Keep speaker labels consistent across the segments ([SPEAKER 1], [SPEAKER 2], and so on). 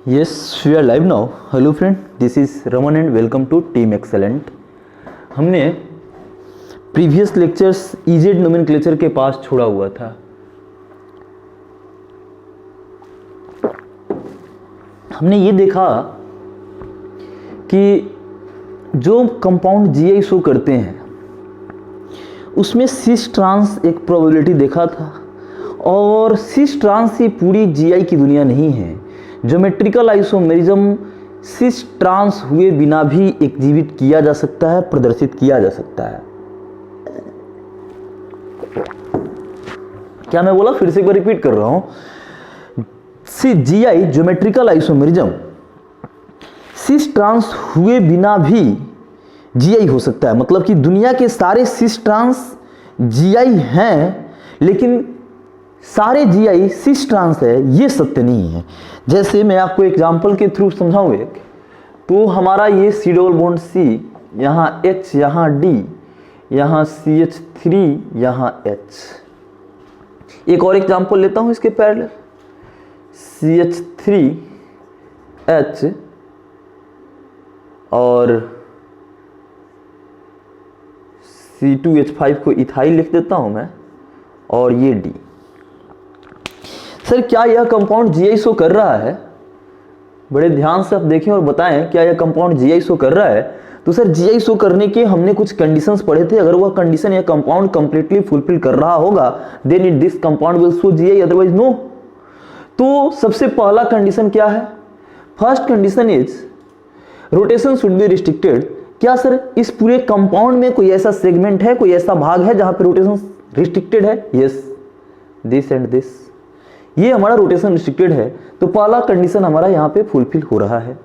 [SPEAKER 1] Yes, we are live now. Hello friend, this is Raman and welcome to Team Excellent. हमने previous lectures EZ nomenclature के पास छोड़ा हुआ था। हमने ये देखा कि जो कंपाउंड जीआई शो करते हैं उसमें सिस ट्रांस एक प्रोबेबिलिटी देखा था, और सिस ट्रांस ही पूरी जीआई की दुनिया नहीं है। ज्योमेट्रिकल आइसोमेरिज्म सिस ट्रांस हुए बिना भी एग्जिबिट किया जा सकता है, प्रदर्शित किया जा सकता है। क्या मैं बोला, फिर से एक बार रिपीट कर रहा हूं। GI geometrical isomerism cis trans हुए बिना भी जीआई हो सकता है। मतलब कि दुनिया के सारे सिस ट्रांस जीआई हैं, लेकिन सारे जीआई सिस ट्रांस है, ये सत्य नहीं है। जैसे मैं आपको एग्जांपल के थ्रू समझाऊं एक, तो हमारा ये सी डबल बॉन्ड सी, यहाँ H, यहाँ D, यहाँ CH3, यहाँ H। एक और एग्जांपल लेता हूं इसके पैरेलल, CH3H और C2H5 को इथाइल लिख देता हूं मैं, और ये D। सर क्या यह कंपाउंड जीआई शो कर रहा है? बड़े ध्यान से आप देखें और बताएं, क्या यह कंपाउंड जीआई शो कर रहा है? तो सर जीआई शो करने के हमने कुछ कंडीशंस पढ़े थे। अगर वह कंडीशन या कंपाउंड कंप्लीटली फुलफिल कर रहा होगा, then it this compound will show GI, otherwise no. तो सबसे पहला कंडीशन क्या है? First condition is rotation should be restricted. क्या सर इस पूरे कंपाउंड में कोई ऐसा सेगमेंट है, कोई ऐसा भाग है जहां पे रोटेशन रिस्ट्रिक्टेड है? यस, दिस एंड दिस, ये हमारा रोटेशन रिस्ट्रिक्टेड है। तो पहला कंडीशन हमारा यहाँ पे फुलफिल हो रहा है।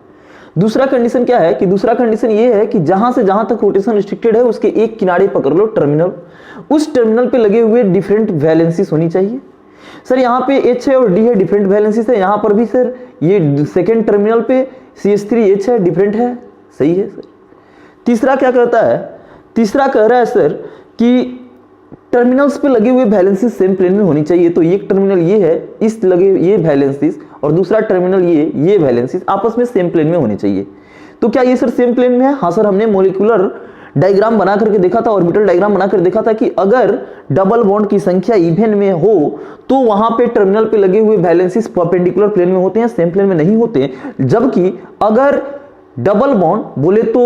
[SPEAKER 1] दूसरा कंडीशन क्या है कि दूसरा कंडीशन ये है कि जहां से जहां तक रोटेशन रिस्ट्रिक्टेड है उसके एक किनारे पकड़ लो टर्मिनल, उस टर्मिनल पे लगे हुए डिफरेंट वैलेंसीज होनी चाहिए। सर यहाँ पे H है और D है, डिफरेंट वैलेंसीज है। यहाँ पर भी सर ये सेकेंड टर्मिनल पे CH3H है, डिफरेंट है, सही है सर। तीसरा क्या कहता है? तीसरा कह रहा है सर कि टर्मिनल्स पे लगे हुए वैलेंसीज सेम प्लेन में होनी चाहिए। तो एक टर्मिनल ये है, इस लगे ये वैलेंसीज, और दूसरा टर्मिनल ये वैलेंसीज आपस में सेम प्लेन में होनी चाहिए। तो क्या ये सर सेम प्लेन में है? हाँ सर, हमने मॉलिक्यूलर डायग्राम बना करके देखा था, ऑर्बिटल डायग्राम बना कर देखा था कि अगर डबल बॉन्ड की संख्या इवन में हो तो वहां पे टर्मिनल पे लगे हुए वैलेंसीज परपेंडिकुलर प्लेन में होते हैं, सेम प्लेन में नहीं होते। जबकि अगर डबल बॉन्ड बोले तो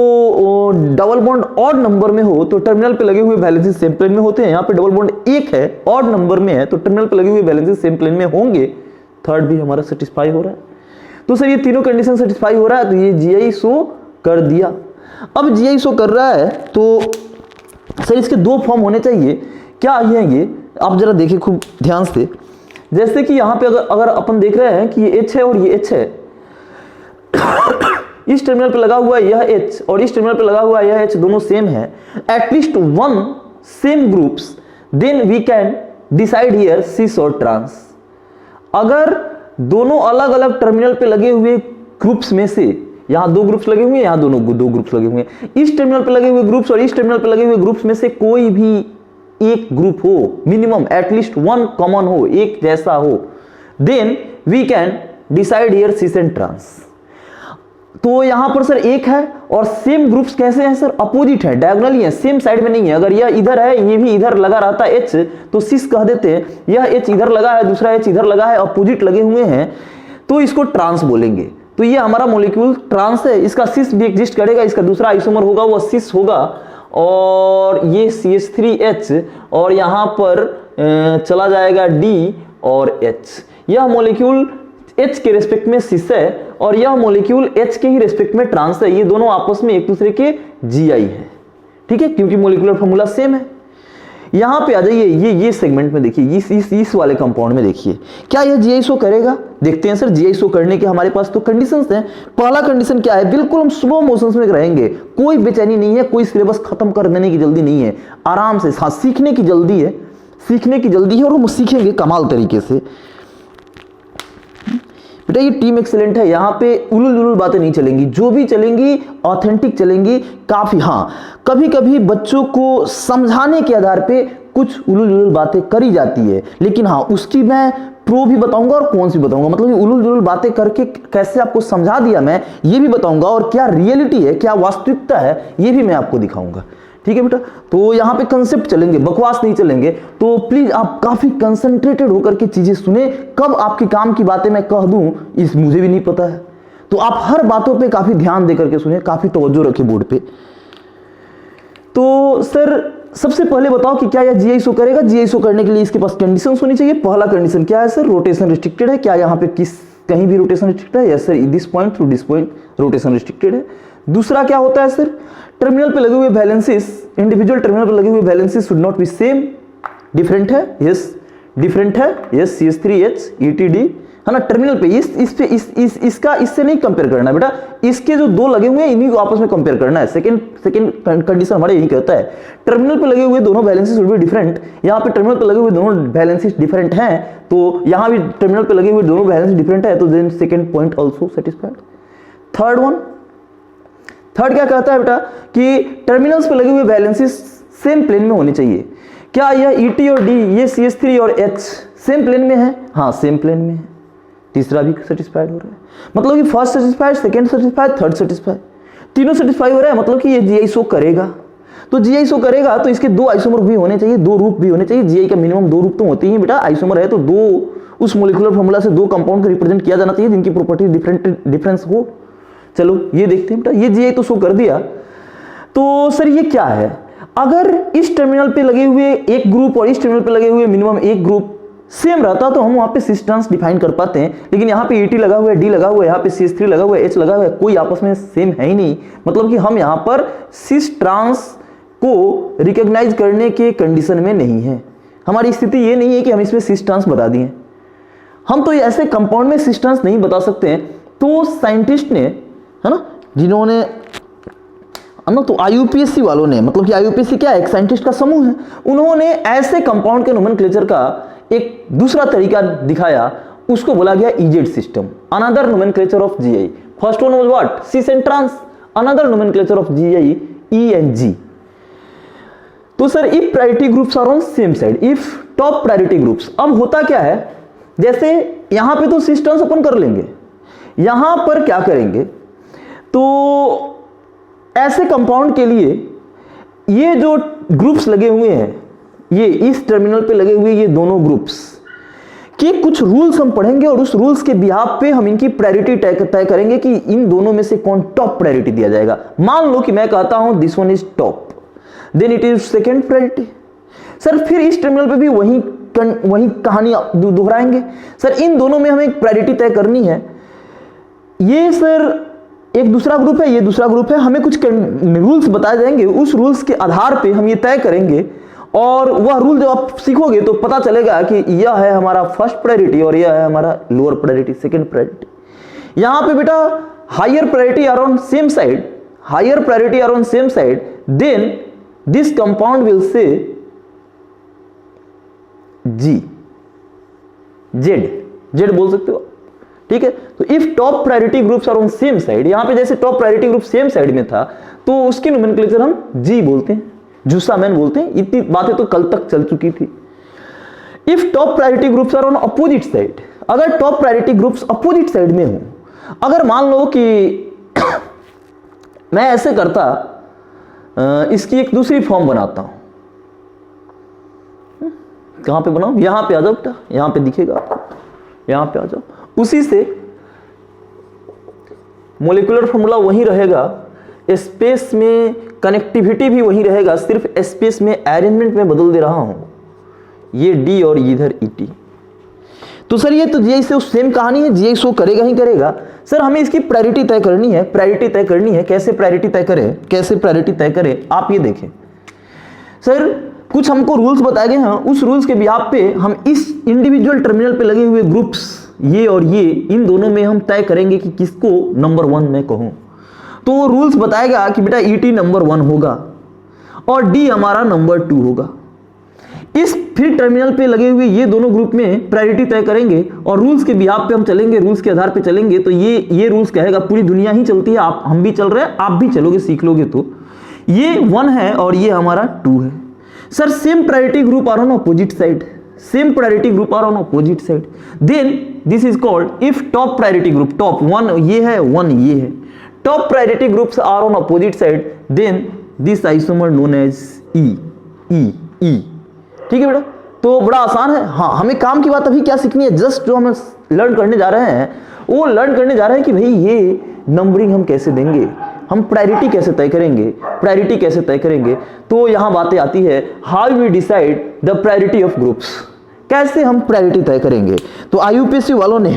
[SPEAKER 1] डबल बॉन्ड ऑड नंबर में हो तो टर्मिनल पे लगे हुए वैलेंसीज सेम प्लेन में होते हैं। यहाँ पे डबल बॉन्ड एक है, ऑड नंबर में है, तो टर्मिनल पे लगे हुए वैलेंसीज सेम प्लेन में होंगे। थर्ड भी हमारा सेटिस्फाई हो रहा है। तो सर ये तीनों कंडीशन सेटिस्फाई हो रहा है, तो ये जीआई शो कर दिया। अब जीआई शो कर रहा है तो सर इसके दो फॉर्म होने चाहिए। क्या ये आप जरा देखिए खूब ध्यान से। जैसे कि यहाँ पे अगर अपन देख रहे हैं कि ये H है और ये H है, इस टर्मिनल पे लगा हुआ यह H और इस टर्मिनल पे लगा हुआ यह H, दोनों सेम है, at least one same groups, then we can decide here cis और ट्रांस। अगर दोनों अलग अलग टर्मिनल पे लगे हुए ग्रुप्स में से, यहां दो ग्रुप्स लगे हुए हैं, यहां दो ग्रुप्स लगे हुए हैं, इस टर्मिनल पे लगे हुए ग्रुप्स और इस टर्मिनल पे लगे हुए ग्रुप्स में से कोई भी एक ग्रुप हो, मिनिमम एटलीस्ट वन कॉमन हो, एक जैसा हो, then we can decide here cis and trans. तो यहां पर सर एक है, और सेम ग्रुप्स कैसे हैं सर? अपोजिट है, डायगोनली है, सेम साइड में नहीं है। अगर यह इधर है, ये भी इधर लगा रहता है H, तो सिस कह देते हैं। यह H इधर लगा है, दूसरा H इधर लगा है, अपोजिट लगे हुए हैं, तो इसको ट्रांस बोलेंगे। तो ये हमारा मॉलिक्यूल ट्रांस है। इसका सिस भी एग्जिस्ट करेगा, इसका दूसरा आइसोमर होगा वो सिस होगा, और ये CH3H, और यहां पर चला जाएगा D और H। यह मॉलिक्यूल H के रेस्पेक्ट में सिस है और यह मॉलिक्यूल H के ही रेस्पेक्ट में ट्रांस है। ये दोनों आपस में एक दूसरे के जीआई है, ठीक है, क्योंकि मॉलिक्यूलर फॉर्मूला सेम है। यहां पे आ जाइए, ये सेगमेंट में देखिए, इस वाले कंपाउंड में देखिए, क्या यह जीआई शो करेगा? देखते हैं सर। जीआई शो करने के हमारे पास तो कंडीशंस हैं। पहला कंडीशन क्या है? बिल्कुल हम स्लो मोशंस में रहेंगे, कोई बेचैनी नहीं है, कोई सिलेबस खत्म कर देने की जल्दी नहीं है, आराम से। हाँ, सीखने की जल्दी है, और हम सीखेंगे कमाल तरीके से। बेटा ये टीम एक्सेलेंट है, यहाँ पे उलूल उलूल बातें नहीं चलेंगी, जो भी चलेंगी ऑथेंटिक चलेंगी काफी। हाँ, कभी कभी बच्चों को समझाने के आधार पे कुछ उलूल उलूल बातें करी जाती है, लेकिन हाँ उसकी मैं प्रो भी बताऊंगा और कौन सी बताऊंगा, मतलब ये उलूल जुलूल बातें करके कैसे आपको समझा दिया मैं ये भी बताऊंगा, और क्या रियलिटी है, क्या वास्तविकता है, ये भी मैं आपको दिखाऊंगा। ठीक है बेटा, तो यहाँ पे कंसेप्ट चलेंगे, बकवास नहीं चलेंगे। तो प्लीज आप काफी कंसंट्रेटेड होकर के चीजें सुने। कब आपके काम की बातें मैं कह दूं इस मुझे भी नहीं पता है, तो आप हर बातों पे काफी ध्यान देकर के सुने, काफी तवज्जो रखें बोर्ड पे। तो सर सबसे पहले बताओ कि क्या यह जीआई शो करेगा। जीआई शो करने के लिए इसके पास कंडीशन होनी चाहिए। पहला कंडीशन क्या है सर, रोटेशन रिस्ट्रिक्टेड है। क्या यहाँ पे कहीं भी रोटेशन रिस्ट्रिक्टेड है? Yes sir, this point through this point rotation restricted है। दूसरा क्या होता है सर, टर्मिनल पे लगे हुए वैलेंसीज, इंडिविजुअल टर्मिनल पे लगे हुए valencies should not be same, different है। यस डिफरेंट है। यस CH3H ETD है ना, टर्मिनल पे इसका इससे नहीं कंपेयर करना है बेटा, इसके जो दो लगे हुए हैं इन्हीं को आपस में कंपेयर करना है। सेकंड कंडीशन हमारे यही कहता है, टर्मिनल पे लगे हुए दोनों बैलेंसेस शुड बी डिफरेंट। यहाँ पे टर्मिनल पे लगे हुए दोनों बैलेंसेस डिफरेंट हैं, तो यहाँ भी टर्मिनल पे लगे हुए दोनों बैलेंसेस डिफरेंट है, तो then second point also satisfied. Third क्या कहता है बेटा कि टर्मिनल्स पे लगे हुए बैलेंसेस सेम प्लेन में होने चाहिए। क्या यह ET और D, ये CH3 और H सेम प्लेन में है? हाँ सेम प्लेन में है। तीसरा भी सेटिस्फाइड हो रहा है, मतलब कि first satisfied, second satisfied, third satisfied, तीनों सेटिस्फाई हो रहा है, मतलब कि ये जीआई शो करेगा। तो जीआई शो करेगा तो इसके दो आइसोमर भी होने चाहिए, दो रूप भी होने चाहिए। जीआई का मिनिमम दो रूप तो होते ही बेटा, आइसोमर है तो दो, उस मोलिकुलर फॉर्मूला से दो कंपाउंड को रिप्रेजेंट किया जाना चाहिए जिनकी प्रॉपर्टी डिफरेंस हो। चलो ये देखते हैं बेटा, ये जीआई तो शो कर दिया। तो सर ये क्या है, अगर इस टर्मिनल पे लगे हुए एक ग्रुप और इस टर्मिनल पे लगे हुए मिनिमम एक ग्रुप सेम रहता तो हम वहां पे सिस ट्रांस डिफाइन कर पाते हैं, लेकिन यहाँ पे ET लगा हुआ है, D लगा हुआ है, यहाँ पे CH3 लगा हुआ है, H लगा हुआ है, कोई आपस में सेम है ही नहीं। मतलब कि हम यहाँ पर सिस ट्रांस को रिकॉग्नाइज करने के कंडीशन में नहीं है। हमारी स्थिति ये नहीं है कि हम इसमें सिस ट्रांस बता दिए, हम तो ऐसे कंपाउंड में सिस ट्रांस नहीं बता सकते हैं। तो साइंटिस्ट ने, है ना, जिन्होंने तो IUPAC वालों ने, मतलब कि IUPAC क्या है, एक साइंटिस्ट का समूह है, उन्होंने ऐसे कंपाउंड के नोमेनक्लेचर का एक दूसरा तरीका दिखाया, उसको बोला गया EZ system, another nomenclature of GI। First one was what, cis and trans, another nomenclature of GI E and G। तो sir if priority groups are on same side, if top priority groups, अब होता क्या है, जैसे यहां पे तो cis trans अपन कर लेंगे, यहां पर क्या करेंगे, तो ऐसे कंपाउंड के लिए ये जो ग्रुप्स लगे हुए हैं, ये इस टर्मिनल पे लगे हुए ये दोनों ग्रुप्स के कुछ रूल्स हम पढ़ेंगे, और उस रूल्स के बिहाफ पे हम इनकी प्रायोरिटी तय करेंगे कि इन दोनों में से कौन टॉप प्रायोरिटी दिया जाएगा। मान लो कि मैं कहता हूं this one is top, then it is second priority. Sir फिर इस टर्मिनल पे भी वही कहानी दोहराएंगे। सर इन दोनों में हमें एक प्रायोरिटी तय करनी है। ये सर एक दूसरा ग्रुप है, ये दूसरा ग्रुप है, हमें कुछ रूल्स बताए जाएंगे, उस रूल्स के आधार पे हम ये तय करेंगे, और वह रूल जब आप सीखोगे तो पता चलेगा कि यह है हमारा फर्स्ट प्रायोरिटी और यह है हमारा लोअर प्रायोरिटी, सेकंड प्रायोरिटी। यहां पे बेटा higher priority are on same side, higher priority are on same side, then this compound will say Z बोल सकते हो, ठीक है। तो if top priority groups are on same side, यहां पे जैसे top priority group same side में था तो उसकी नोमेनक्लेचर हम G बोलते हैं, जूसामैन बोलते हैं। इतनी बातें तो कल तक चल चुकी थी। If top priority groups are on opposite side, अगर top priority groups opposite side में हो, अगर मान लो कि मैं ऐसे करता, इसकी एक दूसरी फॉर्म बनाता हूं, कहां पे बनाऊं, यहां पे आ जाओ बेटा, यहां पे दिखेगा आपको, यहां पे आ जाओ। उसी से मोलिकुलर फॉर्मूला वही रहेगा, स्पेस में कनेक्टिविटी भी वही रहेगा, सिर्फ स्पेस में अरेंजमेंट में बदल दे रहा हूं, ये D और इधर ET। तो सर ये तो जीआई से सेम कहानी है, जीआई शो करेगा ही करेगा। सर हमें इसकी प्रायोरिटी तय करनी है, प्रायोरिटी तय करनी है, कैसे प्रायोरिटी तय करें, कैसे प्रायोरिटी तय करें, आप ये देखें। सर कुछ हमको रूल्स बताए गए हैं, उस रूल्स के बिहाफ पे हम इस इंडिविजुअल टर्मिनल पे लगे हुए ग्रुप्स ये और ये, इन दोनों में हम तय करेंगे कि किसको नंबर 1 मैं कहूं। तो वो रूल्स बताएगा कि बेटा ET नंबर 1 होगा और D हमारा नंबर 2 होगा। इस फिर टर्मिनल पे लगे हुए ये दोनों ग्रुप में प्रायोरिटी तय करेंगे और रूल्स के बिहाफ पे हम चलेंगे, रूल्स के आधार पे चलेंगे। तो ये रूल्स कहेगा, पूरी दुनिया ही चलती है, आप हम भी चल रहे हैं, आप भी चलोगे, सीख लोगे। तो ये 1 है और ये हमारा 2 है। Sir same priority group are on opposite side, same priority group are on opposite side, then this is called if top priority group, top one ये है, one ये है, top priority groups are on opposite side, then this isomer known as E, E, E. ठीक है बेटा, तो बड़ा आसान है। हाँ, हमें काम की बात अभी क्या सीखनी है, जस्ट जो हम लर्न करने जा रहे हैं वो लर्न करने जा रहे हैं कि भाई ये नंबरिंग हम कैसे देंगे, हम प्रायोरिटी कैसे तय करेंगे, प्रायोरिटी कैसे तय करेंगे। तो यहां बातें आती है how we decide the priority of groups, कैसे हम प्रायोरिटी तय करेंगे। तो आईयूपीएससी वालों ने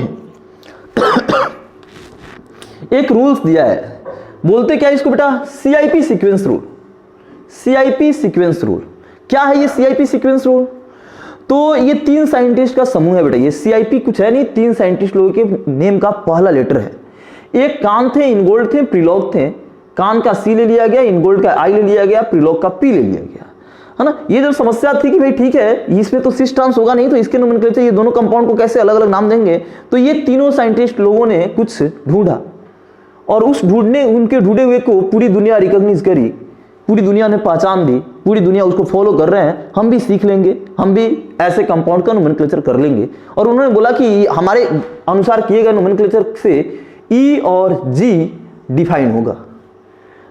[SPEAKER 1] एक रूल्स दिया है, बोलते क्या इसको बेटा, CIP sequence rule. CIP sequence rule क्या है ये सीआईपी सीक्वेंस रूल? तो ये 3 साइंटिस्ट का समूह है बेटा, ये सीआईपी कुछ है नहीं, 3 साइंटिस्ट लोगों के नेम का पहला लेटर है। एक कान थे, इनगोल्ड थे, प्रीलॉग थे। कान का सी ले लिया गया, इनगोल्ड का आई ले लिया गया, प्रीलॉग का पी ले लिया गया, है ना। ये जो समस्या थी कि भाई ठीक है इसमें तो सिस ट्रांस होगा नहीं, तो इसके नोमेनक्लेचर ये दोनों कंपाउंड को कैसे अलग अलग नाम देंगे। तो ये तीनों साइंटिस्ट लोगों ने कुछ ढूंढा और उस उनके ढूंढे हुए को पूरी दुनिया रिकॉग्नाइज करी, पूरी दुनिया ने पहचान दी, पूरी दुनिया उसको फॉलो कर रहे हैं। हम भी सीख लेंगे, हम भी ऐसे कंपाउंड का नोमेनक्लेचर कर लेंगे। और उन्होंने बोला कि हमारे अनुसार किए गए नोमेनक्लेचर से ई और जी डिफाइन होगा,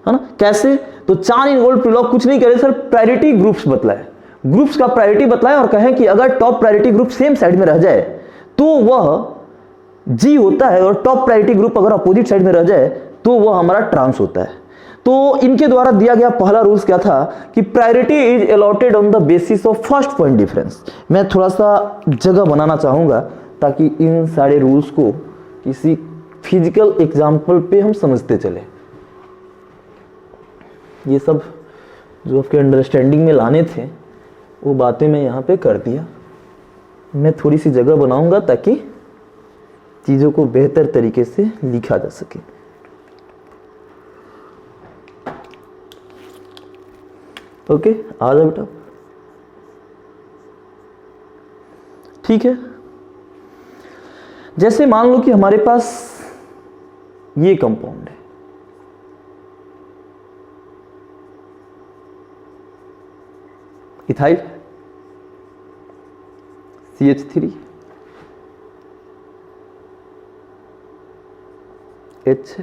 [SPEAKER 1] है ना। कैसे? तो 4 इनवॉल्व प्रीलॉग कुछ नहीं करे सर, प्रायोरिटी ग्रुप्स बतलाए, ग्रुप्स का प्रायोरिटी बतलाए और कहें कि अगर top priority group same side में रह जाए तो वह जी होता है, और टॉप प्रायोरिटी ग्रुप अगर अपोजिट साइड में रह जाए तो वह हमारा ट्रांस होता है। तो इनके द्वारा दिया गया पहला रूल्स क्या था कि priority is allotted on the basis of first point difference. मैं थोड़ा सा जगह बनाना चाहूंगा ताकि इन सारे रूल्स को किसी फिजिकल एग्जाम्पल पे हम समझते चले। ये सब जो आपके अंडरस्टैंडिंग में लाने थे वो बातें मैं यहाँ पे कर दिया। मैं थोड़ी सी जगह बनाऊंगा ताकि चीज़ों को बेहतर तरीके से लिखा जा सके। ओके, आ जाओ बेटा। ठीक है, जैसे मान लो कि हमारे पास ये कंपाउंड है, इथाइल CH3 H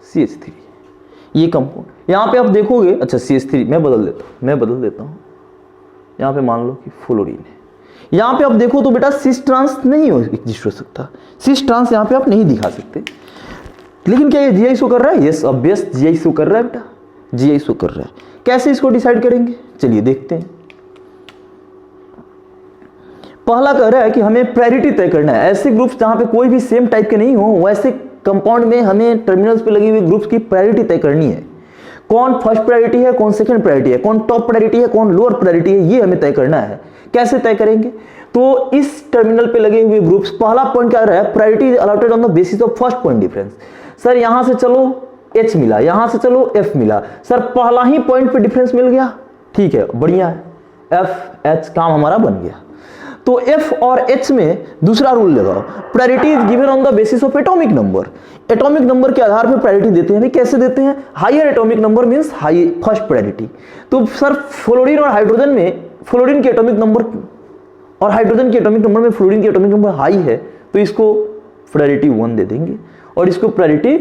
[SPEAKER 1] CH3, ये कंपाउंड। यहां पे आप देखोगे, अच्छा CH3 मैं बदल देता हूं, यहां पे मान लो कि फ्लोरीन है। यहां पे आप देखो तो बेटा सिस ट्रांस नहीं एग्जिस्ट हो सकता, सिस ट्रांस यहां पे आप नहीं दिखा सकते। लेकिन क्या ये जीआई शो कर रहा है? यस ऑब्वियस जीआई शो कर रहा है बेटा, जीआई शो कर रहा है। कैसे इसको डिसाइड करेंगे, चलिए देखते हैं। पहला कह रहा है कि हमें प्रायोरिटी तय करना है। ऐसे ग्रुप्स जहां पे कोई भी सेम टाइप के नहीं हो, वैसे कंपाउंड में हमें टर्मिनल्स पे लगी हुई ग्रुप्स की प्रायोरिटी तय करनी है। कौन फर्स्ट प्रायोरिटी है, कौन सेकंड प्रायोरिटी है, कौन टॉप प्रायोरिटी है, कौन लोअर प्रायोरिटी है, ये हमें तय करना है। कैसे तय करेंगे? तो इस टर्मिनल पे लगे हुए ग्रुप्स, पहला पॉइंट क्या रहा है, priority allotted on the basis of first point difference. Sir यहां से चलो H मिला, यहां से चलो F मिला, सर पहला ही पॉइंट पे डिफरेंस मिल गया, ठीक है, बढ़िया है, F H काम हमारा बन गया। तो F और H में दूसरा रूल लगाओ, priority is given on the basis of atomic number. Atomic number के आधार पर प्रायोरिटी देते हैं। कैसे देते हैं? Higher atomic number means high first priority. तो सर फ्लोरीन और हाइड्रोजन में फ्लोरीन के एटॉमिक नंबर और हाइड्रोजन के एटॉमिक नंबर में फ्लोरीन के एटॉमिक नंबर हाई है, तो इसको प्रायोरिटी 1 दे देंगे और इसको प्रायोरिटी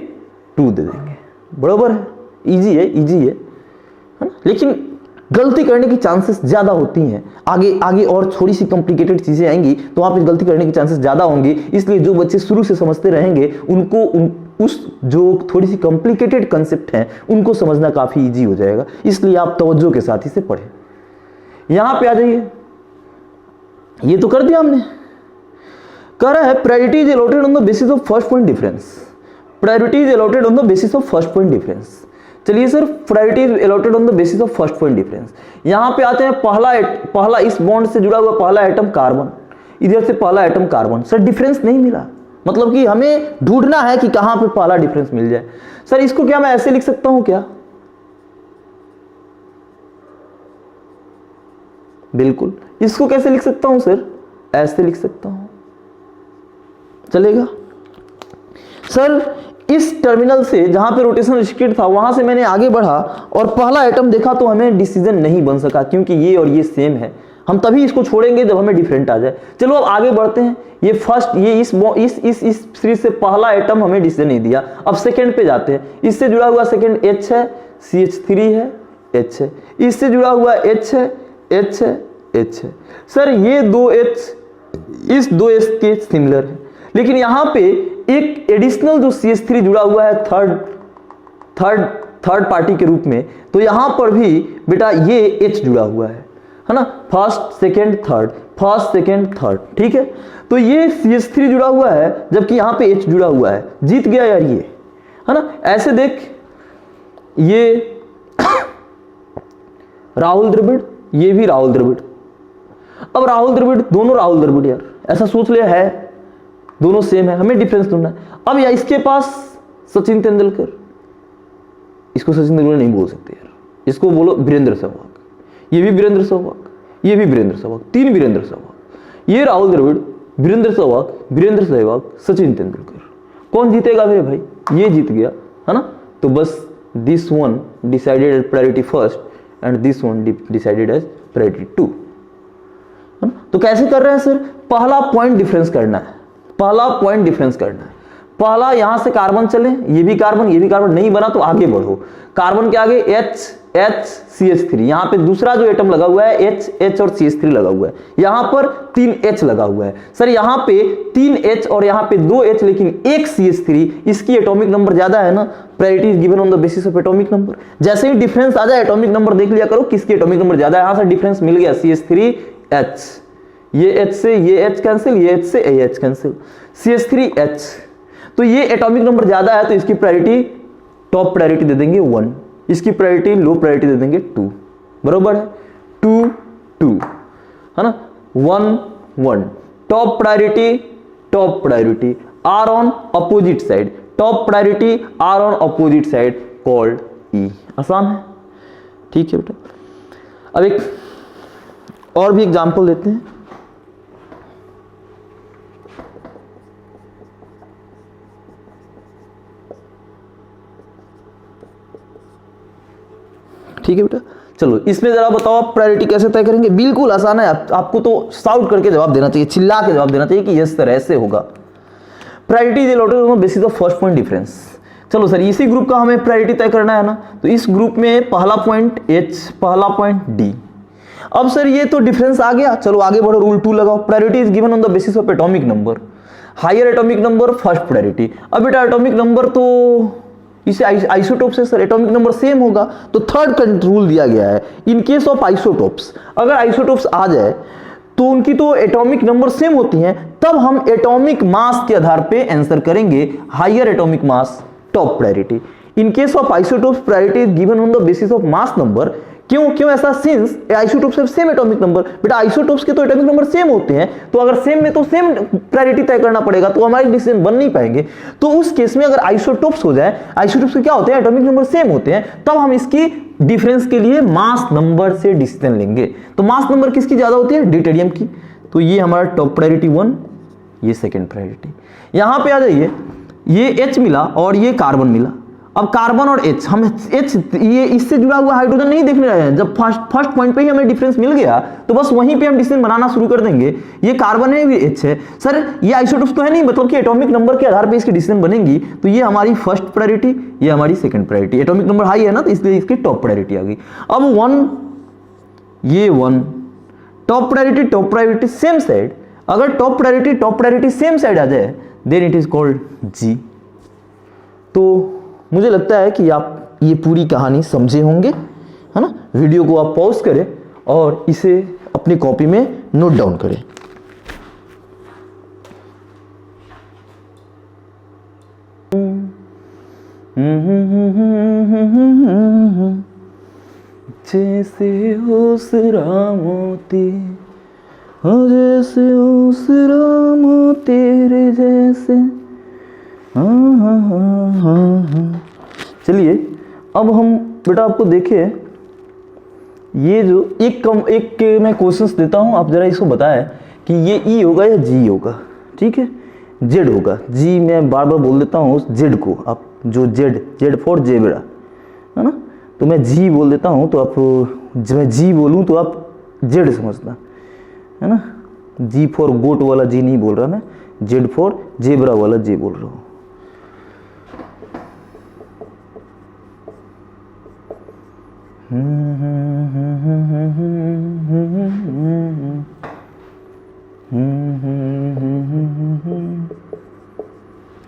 [SPEAKER 1] 2 दे देंगे। बराबर है, इजी है, इजी है ना। लेकिन गलती करने की चांसेस ज्यादा होती हैं। आगे और थोड़ी सी कॉम्प्लिकेटेड चीजें आएंगी तो वहां पे गलती करने की चांसेस ज्यादा होंगी। इसलिए जो बच्चे शुरू से समझते रहेंगे उनको उस जो थोड़ी सी कॉम्प्लिकेटेड कंसेप्ट हैं उनको समझना काफी इजी हो जाएगा। इसलिए आप तवज्जो के साथ इसे पढ़ें। यहां पे आ जाइए, ये तो कर दिया हमने। कह रहा है priority is allotted on the basis of first point difference. Priority is allotted on the basis of first point difference. चलिए sir, priority is allotted on the basis of first point difference. यहां पे आते हैं, पहला इस bond से जुड़ा हुआ पहला एटम कार्बन, इधर से पहला एटम कार्बन। सर डिफरेंस नहीं मिला, मतलब कि हमें ढूंढना है कि कहां पे पहला डिफरेंस मिल जाए। सर इसको क्या मैं ऐसे लिख सकता हूं क्या? बिल्कुल। इसको कैसे लिख सकता हूं सर? ऐसे लिख सकता हूं, चलेगा? सर इस टर्मिनल से जहां पे रोटेशन रिस्ट्रिक्टेड था वहां से मैंने आगे बढ़ा और पहला एटम देखा तो हमें डिसीजन नहीं बन सका, क्योंकि ये और ये सेम है। हम तभी इसको छोड़ेंगे जब हमें डिफरेंट आ जाए। चलो अब आगे बढ़ते हैं। ये फर्स्ट, ये इस सीरीज से पहला एटम हमें डिसीजन नहीं दिया। अब सेकंड पे जाते हैं। इससे जुड़ा हुआ सेकंड H है, CH3 है, H है। इससे जुड़ा हुआ H है, H है, H है। सर ये दो H इस दो H के सिमिलर है, लेकिन यहां पे एक एडिशनल जो CH3 जुड़ा हुआ है थर्ड पार्टी के रूप में, तो यहां पर भी बेटा ये H जुड़ा हुआ है ना, first second third, first second third, ठीक है। तो ये CH3 जुड़ा हुआ है जबकि यहां पे H जुड़ा हुआ है। जीत गया यार ये, है ना। ऐसे देख, ये राहुल द्रविड़, ये भी राहुल द्रविड़। अब राहुल द्रविड़, दोनों राहुल द्रविड़ यार, ऐसा सोच लिया है, दोनों सेम है, हमें डिफरेंस ढूंढना है। अब या इसके पास सचिन तेंदुलकर, इसको सचिन तेंदुलकर नहीं बोल सकते यार, इसको बोलो वीरेंद्र सहवाग। ये भी वीरेंद्र सहवाग, ये भी वीरेंद्र सहवाग, तीन वीरेंद्र सहवाग। ये राहुल द्रविड़, वीरेंद्र सहवाग, सचिन तेंदुलकर। कौन जीतेगा मेरे भाई? ये जीत गया, है ना। तो बस this one decided as priority first and this one decided as priority 2, है ना। तो कैसे कर रहे हैं सर? पहला पॉइंट डिफरेंस करना है, पहला पॉइंट डिफरेंस करना है। पहला यहां से कार्बन चले, ये भी कार्बन नहीं बना तो आगे बढ़ो। कार्बन के आगे CH3, यहां पे दूसरा जो एटम लगा हुआ है H और CH3 लगा हुआ है। यहां पर 3 H लगा हुआ है। सर यहां पे 3 H और यहां पे 2 H, लेकिन एक CH3, इसकी एटॉमिक नंबर ज्यादा है ना। Priority is given on the basis of atomic number. जैसे ही डिफरेंस आ जाए एटॉमिक नंबर देख लिया करो किसकी एटॉमिक नंबर ज्यादा है। यहां से डिफरेंस मिल गया CH3H, ये H से ये H कैंसिल, ये H से ये H कैंसिल, CH3H। तो ये एटॉमिक नंबर ज्यादा है तो इसकी प्रायोरिटी, टॉप प्रायोरिटी दे देंगे 1, इसकी प्रायोरिटी लो प्रायोरिटी दे देंगे 2, बरोबर है 2 2, है ना। 1 1, top priority are on opposite side, top priority are on opposite side called E। आसान है, ठीक है बेटा। अब एक और भी एग्जांपल देते हैं। ठीक है बेटा, चलो इसमें जरा बताओ आप प्रायोरिटी कैसे तय करेंगे। बिल्कुल आसान है, आपको तो शाउट करके जवाब देना चाहिए, चिल्ला के जवाब देना चाहिए कि यस सर ऐसे होगा। Priority is allotted on basis of first point difference. चलो सर इसी ग्रुप का हमें प्रायोरिटी तय करना है ना, तो इस ग्रुप में पहला पॉइंट H, पहला पॉइंट D। अब सर ये तो डिफरेंस आ गया, चलो आगे बढ़ो, रूल 2 लगाओ। Priority is given on the basis of atomic number, higher atomic number first priority. अब बेटा एटॉमिक नंबर तो इसे आइसोटोप से सर एटॉमिक नंबर सेम होगा, तो थर्ड रूल दिया गया है, इन केस ऑफ आइसोटोप्स, अगर आइसोटोप्स आ जाए तो उनकी तो एटॉमिक नंबर सेम होती हैं, तब हम एटॉमिक मास के आधार पे आंसर करेंगे, higher atomic mass top priority. In case of isotopes priority is given on the basis of mass number. क्यों ऐसा? Since isotopes have same atomic number. बेटा आइसोटोप्स के तो एटॉमिक नंबर सेम होते हैं, तो अगर सेम में तो सेम प्रायोरिटी तय करना पड़ेगा, तो हमारे डिसीजन बन नहीं पाएंगे। तो उस केस में अगर आइसोटोप्स हो जाए, आइसोटोप्स के क्या होते हैं, एटॉमिक नंबर सेम होते हैं, तब हम इसकी डिफरेंस के लिए मास नंबर से डिसीजन लेंगे। तो मास नंबर किसकी ज्यादा होती है? ड्यूटेरियम की। तो ये हमारा टॉप प्रायोरिटी 1, ये सेकेंड प्रायोरिटी। यहां पे आ जाइए, ये H मिला और ये कार्बन मिला। अब कार्बन और H, हम H ये इससे जुड़ा हुआ हाइड्रोजन नहीं देखने रहे हैं। जब फर्स्ट पॉइंट पे ही हमें डिफरेंस मिल गया तो बस वहीं पे हम डिसीजन बनाना शुरू कर देंगे। ये कार्बन है, ये H है। सर ये आइसोटोप्स तो है नहीं, मतलब कि एटॉमिक नंबर के आधार पे इसकी डिसीजन बनेंगी। तो ये हमारी फर्स्ट प्रायोरिटी, ये हमारी second priority. Atomic number high है ना, तो इसलिए इसकी टॉप प्रायोरिटी आ गई। अब 1, ये 1, टॉप प्रायोरिटी सेम साइड। अगर टॉप प्रायोरिटी सेम साइड आ जाए then it is called G। तो मुझे लगता है कि आप ये पूरी कहानी समझे होंगे, है ना। वीडियो को आप पॉज करें और इसे अपनी कॉपी में नोट डाउन करें। जैसे ओसरा मोती, जैसे ओसरा मोती रे जैसे। चलिए अब हम बेटा आपको देखें, ये जो एक मैं क्वेश्चंस देता हूं, आप जरा इसको बताएं कि ये E होगा या G होगा। ठीक है, Z होगा। G मैं बार बार बोल देता हूँ Z को, आप जो जेड फॉर जेब्रा, है ना। तो मैं जी बोल देता हूँ, तो आप जब मैं जी बोलूँ तो आप जेड समझना, है ना। जी फॉर गोट वाला जी नहीं बोल रहा मैं, जेड फॉर जेब्रा वाला जे बोल रहा हूँ।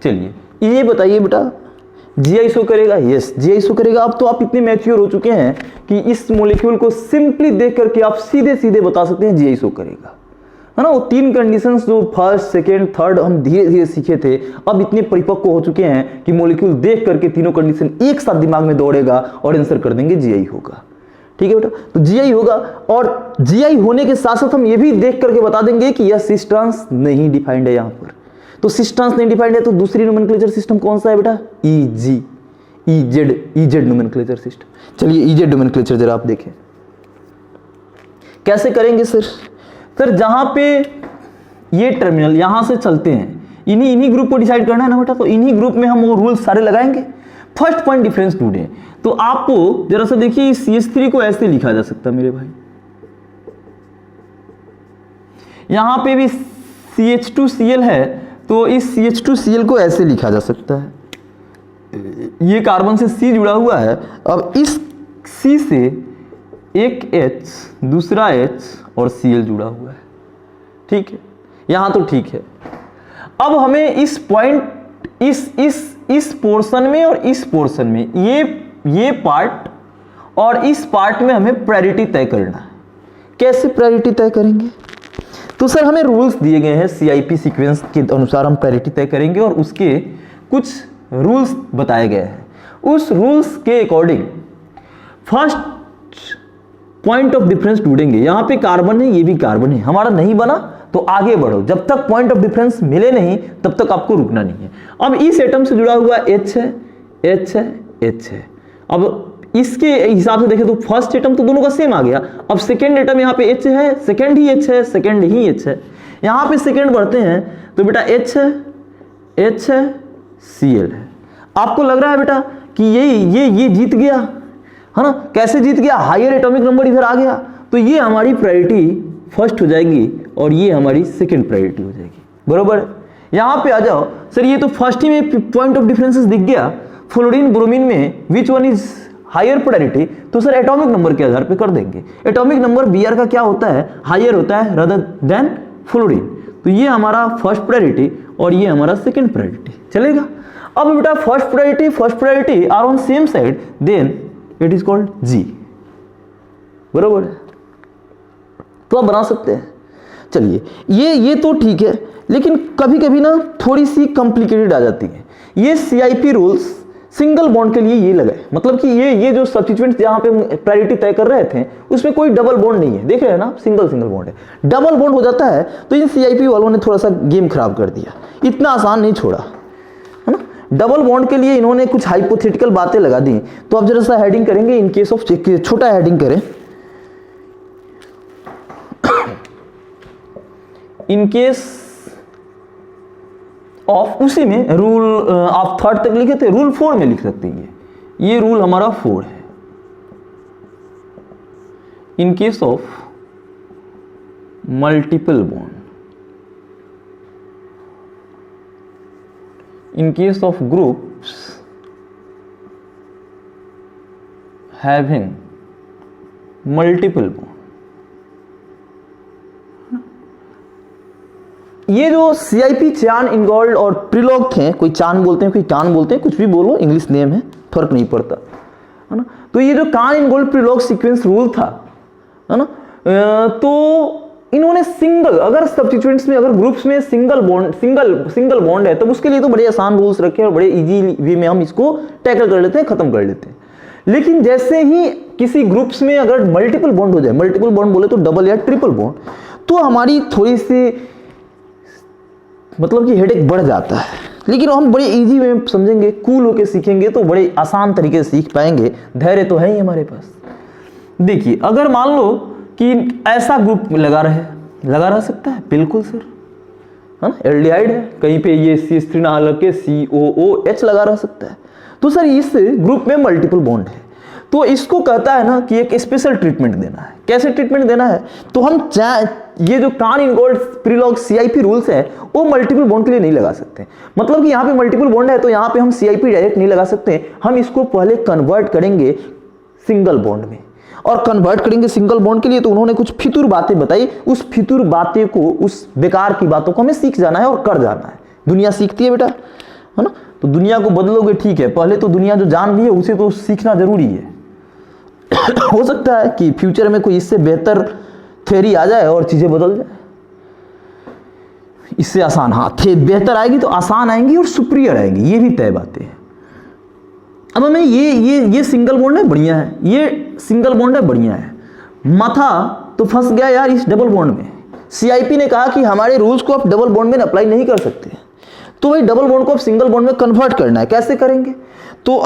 [SPEAKER 1] चलिए ये बताइए बेटा, जीआई शो करेगा? यस, जीआई शो करेगा। अब तो आप इतने मैच्योर हो चुके हैं कि इस मॉलिक्यूल को सिंपली देख करके आप सीधे सीधे बता सकते हैं जीआई शो करेगा, है ना। वो 3 कंडीशंस जो फर्स्ट, सेकेंड, थर्ड हम धीरे धीरे सीखे थे, अब इतने परिपक्व हो चुके हैं कि मॉलिक्यूल देख करके तीनों कंडीशन एक साथ दिमाग में दौड़ेगा और आंसर कर देंगे जीआई होगा। ठीक है बेटा, तो जीआई होगा। और जीआई होने के साथ साथ हम ये भी देख करके बता देंगे कि यह सिस ट्रांस नहीं डिफाइंड है यहाँ पर। तो सिस ट्रांस नहीं डिफाइंड है, तो दूसरी नोमेनक्लेचर सिस्टम कौन सा है बेटा? Easy, EEZ nomenclature system. चलिए ईजेड नोमेनक्लेचर जरा आप देखें कैसे करेंगे सर। सर जहां पे ये टर्मिनल यहां से चलते हैं, इन्हीं ग्रुप को डिसाइड करना है ना बेटा, तो इन्हीं ग्रुप में हम वो रूल्स सारे लगाएंगे। फर्स्ट पॉइंट डिफरेंस ढूंढे, तो आपको जरा सा देखिए, CH3 को ऐसे लिखा जा सकता है मेरे भाई, यहां पे भी CH2Cl है, तो इस CH2Cl को ऐसे लिखा जा सकता है। ये कार्बन से C जुड़ा हुआ है, अब इस C से एक H, दूसरा H और Cl जुड़ा हुआ है। ठीक है, यहां तो ठीक है। अब हमें इस पॉइंट, इस पोर्शन में और इस पोर्शन में, ये पार्ट और इस पार्ट में हमें प्रायोरिटी तय करना है। कैसे प्रायोरिटी तय करेंगे? तो सर हमें रूल्स दिए गए हैं, CIP सीक्वेंस के अनुसार हम प्रायोरिटी तय करेंगे और उसके कुछ रूल्स बताए गए हैं। उस रूल्स के according first point of difference ढूंढेंगे। यहां पे कार्बन है, ये भी कार्बन है, हमारा नहीं बना तो आगे बढ़ो, जब तक पॉइंट ऑफ डिफरेंस मिले नहीं तब तक आपको रुकना नहीं है। अब इस एटम से जुड़ा हुआ H है, H है, H है। अब इसके हिसाब से देखें तो फर्स्ट एटम तो दोनों का सेम आ गया। अब सेकेंड एटम यहाँ पे H है, सेकेंड ही H है, सेकेंड ही H है। यहाँ पे सेकेंड बढ़ते हैं तो बेटा H है, H है, Cl है। आपको लग रहा है बेटा कि ये जीत गया, है ना। कैसे जीत गया? हायर एटॉमिक नंबर इधर आ गया, तो ये हमारी प्रायोरिटी फर्स्ट हो जाएगी और ये हमारी सेकेंड प्रायोरिटी हो जाएगी। बरोबर, यहाँ पे आ जाओ सर। ये तो फर्स्ट ही में पॉइंट ऑफ डिफरेंसेस दिख गया। फ्लोरीन ब्रोमीन में which one is higher priority, तो सर एटॉमिक नंबर के आधार पे कर देंगे। एटॉमिक नंबर Br का क्या होता है? हायर होता है रादर देन फ्लोरीन। तो ये हमारा फर्स्ट प्रायोरिटी और ये हमारा सेकेंड प्रायोरिटी चलेगा। अब बेटा first priority are on same side, then it is called G। बरोबर है, तो आप बना सकते हैं। चलिए ये तो ठीक है, लेकिन कभी कभी ना थोड़ी सी कॉम्प्लिकेटेड आ जाती है। ये CIP रूल्स सिंगल बॉन्ड के लिए ये लगाए, मतलब कि ये जो सब्स्टिट्यूएंट्स जहां पे प्रायोरिटी तय कर रहे थे उसमें कोई डबल बॉन्ड नहीं है, देख रहे हैं ना, सिंगल बॉन्ड है। डबल बॉन्ड हो जाता है तो इन CIP वालों ने थोड़ा सा गेम खराब कर दिया, इतना आसान नहीं छोड़ा, है ना। डबल बॉन्ड के लिए इन्होंने कुछ हाइपोथेटिकल बातें लगा दी। तो अब जरा सा हेडिंग करेंगे, इन केस ऑफ, छोटा हेडिंग करें, इन केस ऑफ, उसी में रूल आप थर्ड तक लिखे थे, रूल 4 में लिख सकते हैं। ये रूल हमारा 4 है। इन case of multiple bond, in case of groups having multiple bond, ये जो CIP चान, इंगोल्ड और प्रिलॉग थे, कोई चान बोलते हैं, कोई कान बोलते हैं, कुछ भी बोलो, इंग्लिश नेम है, फर्क नहीं पड़ता, है ना। तो ये जो कान, इंगोल्ड, प्रिलॉग सीक्वेंस रूल था, है ना, तो इन्होंने सिंगल, अगर सब्स्टिट्यूएंट्स में, अगर ग्रुप्स में सिंगल बॉन्ड है, तो उसके लिए तो बड़े आसान रूल्स रखे और बड़े इजी वे में हम इसको टैकल कर लेते हैं, खत्म कर लेते हैं। लेकिन जैसे ही किसी ग्रुप्स में अगर मल्टीपल बॉन्ड हो जाए, मल्टीपल बॉन्ड बोले तो डबल या ट्रिपल बॉन्ड, तो हमारी थोड़ी सी मतलब कि हेडेक बढ़ जाता है। लेकिन हम बड़े इजी वे में समझेंगे, कूल होके सीखेंगे तो बड़े आसान तरीके से सीख पाएंगे। धैर्य तो है ही हमारे पास। देखिए अगर मान लो कि ऐसा ग्रुप लगा रह सकता है, बिल्कुल सर, है ना, एल्डिहाइड है, कहीं पे ये CH3 ना लग के COOH लगा रह सकता है। तो सर इस ग्रुप में मल्टीपल बॉन्ड है, तो इसको कहता है ना कि एक स्पेशल ट्रीटमेंट देना है। कैसे ट्रीटमेंट देना है, तो हम ये जो कान इनगोल्ड प्रीलॉग CIP रूल्स है वो मल्टीपल बॉन्ड के लिए नहीं लगा सकते। मतलब कि यहाँ पे मल्टीपल बॉन्ड है तो यहाँ पे हम CIP डायरेक्ट नहीं लगा सकते, हम इसको पहले कन्वर्ट करेंगे सिंगल बॉन्ड में। और कन्वर्ट करेंगे सिंगल बॉन्ड के लिए तो उन्होंने कुछ फितूर बातें बताई, उस फितूर बातें को, उस बेकार की बातों को हमें सीख जाना है और कर जाना है। दुनिया सीखती है बेटा, है ना, तो दुनिया को बदलोगे ठीक है, पहले तो दुनिया जो जान रही है उसे तो सीखना जरूरी है। हो सकता है कि फ्यूचर में कोई इससे बेहतर थ्योरी आ जाए और चीजें बदल जाए, इससे आसान, हाँ बेहतर आएगी तो आसान आएंगी और सुपीरियर आएंगी, ये भी तय बातें हैं। अब हमें ये सिंगल बॉन्ड है बढ़िया है, ये सिंगल बॉन्ड है बढ़िया है, माथा तो फंस गया यार इस डबल बॉन्ड में। CIP ने कहा कि हमारे रूल्स को आप डबल बॉन्ड में अप्लाई नहीं कर सकते, तो भाई डबल बॉन्ड को आप सिंगल बॉन्ड में कन्वर्ट करना है। कैसे करेंगे, तो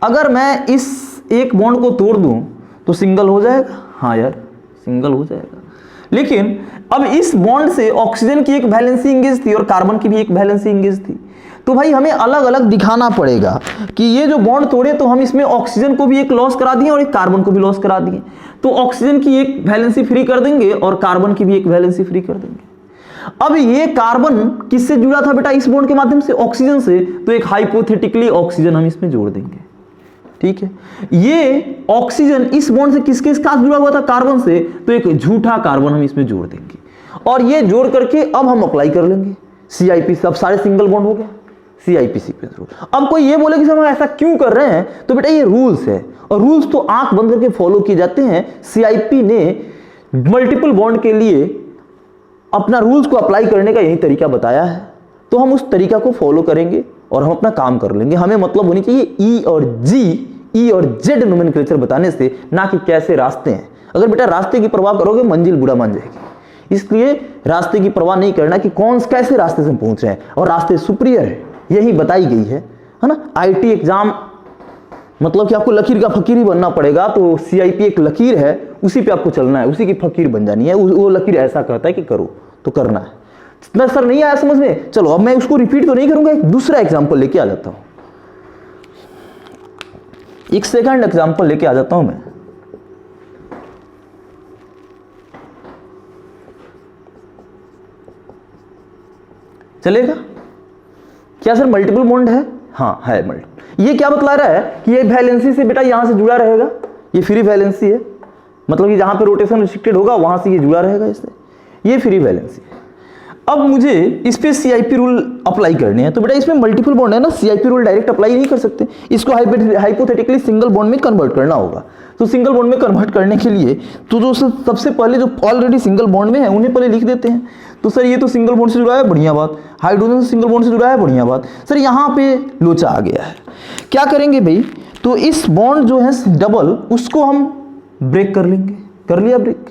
[SPEAKER 1] अगर मैं इस एक बॉन्ड को तोड़ दूं तो सिंगल हो जाएगा, हाँ यार सिंगल हो जाएगा। लेकिन अब इस बॉन्ड से ऑक्सीजन की एक वैलेंसी इंगेज थी और कार्बन की भी एक वैलेंसी इंगेज थी, तो भाई हमें अलग अलग दिखाना पड़ेगा कि ये जो बॉन्ड तोड़े तो हम इसमें ऑक्सीजन को भी एक लॉस करा दिए और एक कार्बन को भी लॉस करा दिए, तो ऑक्सीजन की एक वैलेंसी फ्री कर देंगे और कार्बन की भी एक वैलेंसी फ्री कर देंगे। अब ये कार्बन किससे जुड़ा था बेटा, इस बॉन्ड के माध्यम से, ऑक्सीजन से, तो एक हाइपोथेटिकली ऑक्सीजन हम इसमें जोड़ देंगे। ठीक है, ये ऑक्सीजन इस बॉन्ड से किसके साथ जुड़ा हुआ था, कार्बन से, तो एक झूठा कार्बन हम इसमें जोड़ देंगे और ये जोड़ करके अब हम अप्लाई कर लेंगे CIP। सब सारे सिंगल बॉन्ड हो गए, CIP सीक्वेंस रूल। अब कोई ये बोले कि सर हम ऐसा क्यों कर रहे हैं, तो बेटा ये रूल्स है और रूल्स तो आंख बंद करके फॉलो किए जाते हैं। CIP ने मल्टीपल बॉन्ड के लिए अपना रूल्स को अप्लाई करने का यही तरीका बताया है, तो हम उस तरीका को फॉलो करेंगे और हम अपना काम कर लेंगे। हमें मतलब होनी चाहिए E और Z नोमेनक्लेचर बताने से, ना कि कैसे रास्ते हैं। अगर बेटा रास्ते की परवाह करोगे मंजिल बुरा मान जाएगी, इसलिए रास्ते की परवाह नहीं करना कि कौन कैसे रास्ते से पहुंच रहे हैं और रास्ते सुपीरियर है, यही बताई गई है ना। IT एग्जाम मतलब कि आपको लकीर का फकीर ही बनना पड़ेगा, तो CIP एक लकीर है, उसी पे आपको चलना है, उसी की फकीर बन जानी है। वो लकीर ऐसा कहता है कि करो तो करना है। ना सर नहीं आया समझ में, चलो अब मैं उसको रिपीट तो नहीं करूंगा, एक दूसरा एग्जाम्पल लेके आ जाता हूं, एक सेकंड एग्जाम्पल लेके आ जाता हूं मैं। चलेगा क्या सर, मल्टीपल बॉन्ड है, हाँ है मल्टीपल। ये क्या बतला रहा है कि ये वैलेंसी से बेटा यहां से जुड़ा रहेगा, ये फ्री वैलेंसी है, मतलब कि जहां पे रोटेशन रिस्ट्रिक्टेड होगा वहां से ये जुड़ा रहेगा इससे, ये फ्री वैलेंसी है। अब मुझे इस पे CIP रूल अप्लाई करने हैं, तो बेटा इसमें मल्टीपल बॉन्ड है ना, CIP रूल डायरेक्ट अप्लाई नहीं कर सकते, इसको हाइपोथेटिकली सिंगल बॉन्ड में कन्वर्ट करना होगा। तो सिंगल बॉन्ड में कन्वर्ट करने के लिए तो जो सबसे पहले जो ऑलरेडी सिंगल बॉन्ड में है उन्हें पहले लिख देते हैं। तो सर ये तो सिंगल बॉन्ड से जुड़ा है, बढ़िया बात, हाइड्रोजन से सिंगल बॉन्ड से जुड़ा है, बढ़िया बात। सर यहाँ पे लोचा आ गया है, क्या करेंगे भाई, तो इस बॉन्ड जो है डबल उसको हम ब्रेक कर लेंगे, कर लिया ब्रेक,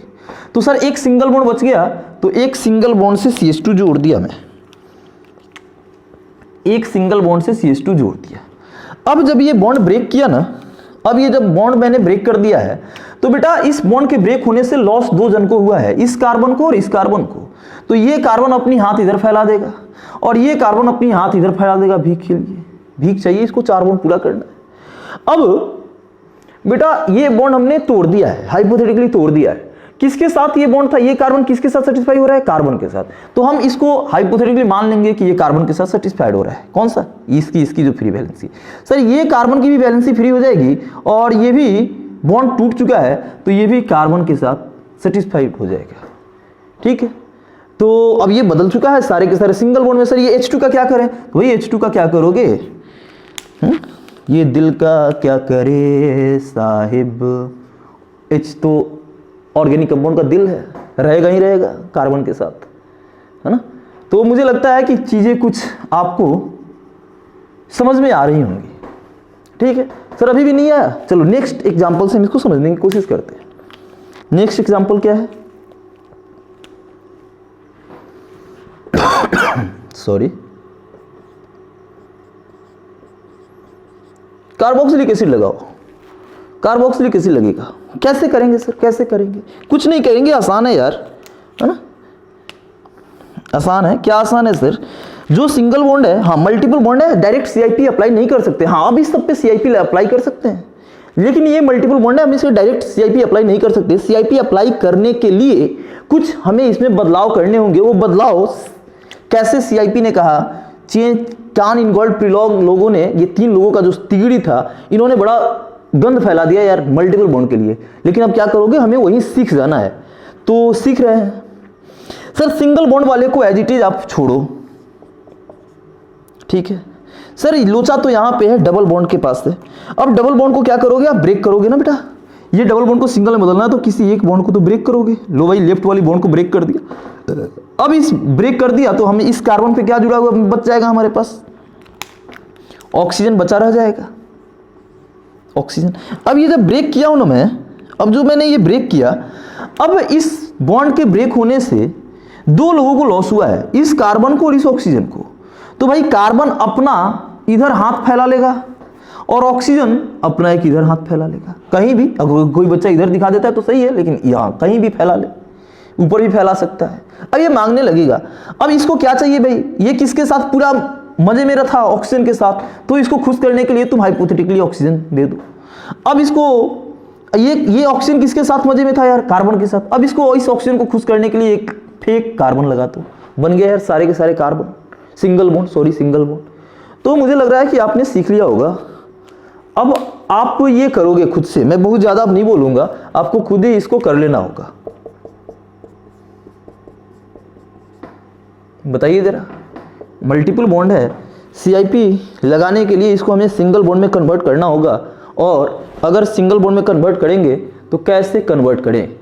[SPEAKER 1] तो सर एक सिंगल बॉन्ड बच गया, तो एक सिंगल बॉन्ड से CH2 जोड़ दिया मैं, एक सिंगल बॉन्ड से CH2 जोड़ दिया। अब जब ये बॉन्ड ब्रेक किया ना, अब ये जब बॉन्ड मैंने ब्रेक कर दिया है, तो बेटा इस बॉन्ड के ब्रेक होने से लॉस दो जन को हुआ है, इस कार्बन को और इस कार्बन को। तो ये कार्बन अपनी हाथ इधर फैला देगा और ये कार्बन अपनी हाथ इधर फैला देगा भीख के लिए, भीख चाहिए इसको 4 बॉन्ड पूरा करना है। अब बेटा ये बॉन्ड हमने तोड़ दिया है, हाइपोथेटिकली तोड़ दिया है, किसके साथ ये बॉन्ड था, ये कार्बन किसके साथ सेटिस्फाई हो रहा है, कार्बन के साथ। तो हम इसको हाइपोथेटिकली मान लेंगे कि ये कार्बन के साथ सेटिस्फाइड हो रहा है, कौन सा, इसकी जो फ्री वैलेंसी। सर ये कार्बन की भी वैलेंसी फ्री हो जाएगी और ये भी बॉन्ड टूट चुका है, तो ये भी कार्बन के साथ सेटिस्फाइड हो जाएगा। ठीक है, तो अब ये बदल चुका है, सारे के सारे सिंगल बॉन्ड में। सर ये H2 का क्या करें, तो वही H2 का क्या करोगे, ये दिल का क्या करे साहिब, H तो ऑर्गेनिक कंपाउंड का दिल है, रहेगा ही रहेगा कार्बन के साथ, है ना। तो मुझे लगता है कि चीजें कुछ आपको समझ में आ रही होंगी। ठीक है सर, अभी भी नहीं आया, चलो नेक्स्ट एग्जांपल से हम इसको समझने की कोशिश करते हैं। नेक्स्ट एग्जांपल क्या है, सॉरी, कार्बोक्सिलिक एसिड लगाओ, कार्बोक्सिलिक एसिड लगेगा। कैसे करेंगे सर, कैसे करेंगे, कुछ नहीं करेंगे, आसान है यार, है ना, आसान है। क्या आसान है सर, जो सिंगल बॉन्ड है, हाँ मल्टीपल बॉन्ड है, डायरेक्ट CIP अप्लाई नहीं कर सकते। हाँ अब इस सब पे CIP अप्लाई कर सकते हैं, लेकिन ये मल्टीपल बॉन्ड है, हम इसके डायरेक्ट CIP अप्लाई नहीं कर सकते। CIP अप्लाई करने के लिए कुछ हमें इसमें बदलाव करने होंगे। वो बदलाव कैसे CIP ने कहा, चेंज कान इनगोल्ड प्रिलॉग लोगों ने, ये 3 लोगों का जो तिगड़ी था, इन्होंने बड़ा गंद फैला दिया यार मल्टीपल बॉन्ड के लिए। लेकिन अब क्या करोगे, हमें वही सीख जाना है, तो सीख रहे हैं। सर सिंगल बॉन्ड वाले को एज इट इज आप छोड़ो, ठीक है। सर लोचा तो यहां पे है डबल बॉन्ड के पास से। अब डबल बॉन्ड को क्या करोगे, आप ब्रेक करोगे ना बेटा। ये डबल बॉन्ड को सिंगल में बदलना है तो किसी एक बॉन्ड को तो ब्रेक करोगे। लो भाई लेफ्ट वाली बॉन्ड को ब्रेक कर दिया। अब इस ब्रेक कर दिया तो हमें इस कार्बन पे क्या जुड़ा हुआ बच जाएगा, हमारे पास ऑक्सीजन बचा रह जाएगा, ऑक्सीजन। अब ये जब ब्रेक किया हूं ना मैं, अब जो मैंने ये ब्रेक किया, अब इस बॉन्ड के ब्रेक होने से 2 लोगों को लॉस हुआ है, इस कार्बन को और इस ऑक्सीजन को। तो भाई कार्बन अपना इधर हाथ फैला लेगा और ऑक्सीजन अपना एक इधर हाथ फैला लेगा। कहीं भी अगर कोई बच्चा इधर दिखा देता है तो सही है, लेकिन यहाँ कहीं भी फैला ले, ऊपर भी फैला सकता है। अब ये मांगने लगेगा, अब इसको क्या चाहिए भाई, ये किसके साथ पूरा मजे में रहा, ऑक्सीजन के साथ, तो इसको खुश करने के लिए तुम हाइपोथेटिकली ऑक्सीजन दे दो। अब इसको ये ऑक्सीजन किसके साथ मजे में था यार, कार्बन के साथ। अब इसको इस ऑक्सीजन को खुश करने के लिए एक फेक कार्बन लगा दो, बन गया यार सारे के सारे कार्बन, सिंगल बॉन्ड। तो मुझे लग रहा है कि आपने सीख लिया होगा। अब आप ये करोगे खुद से, मैं बहुत ज्यादा अब नहीं बोलूंगा, आपको खुद ही इसको कर लेना होगा। बताइए जरा, मल्टीपल बॉन्ड है, CIP लगाने के लिए इसको हमें सिंगल बॉन्ड में कन्वर्ट करना होगा। और अगर सिंगल बॉन्ड में कन्वर्ट करेंगे तो कैसे कन्वर्ट करें,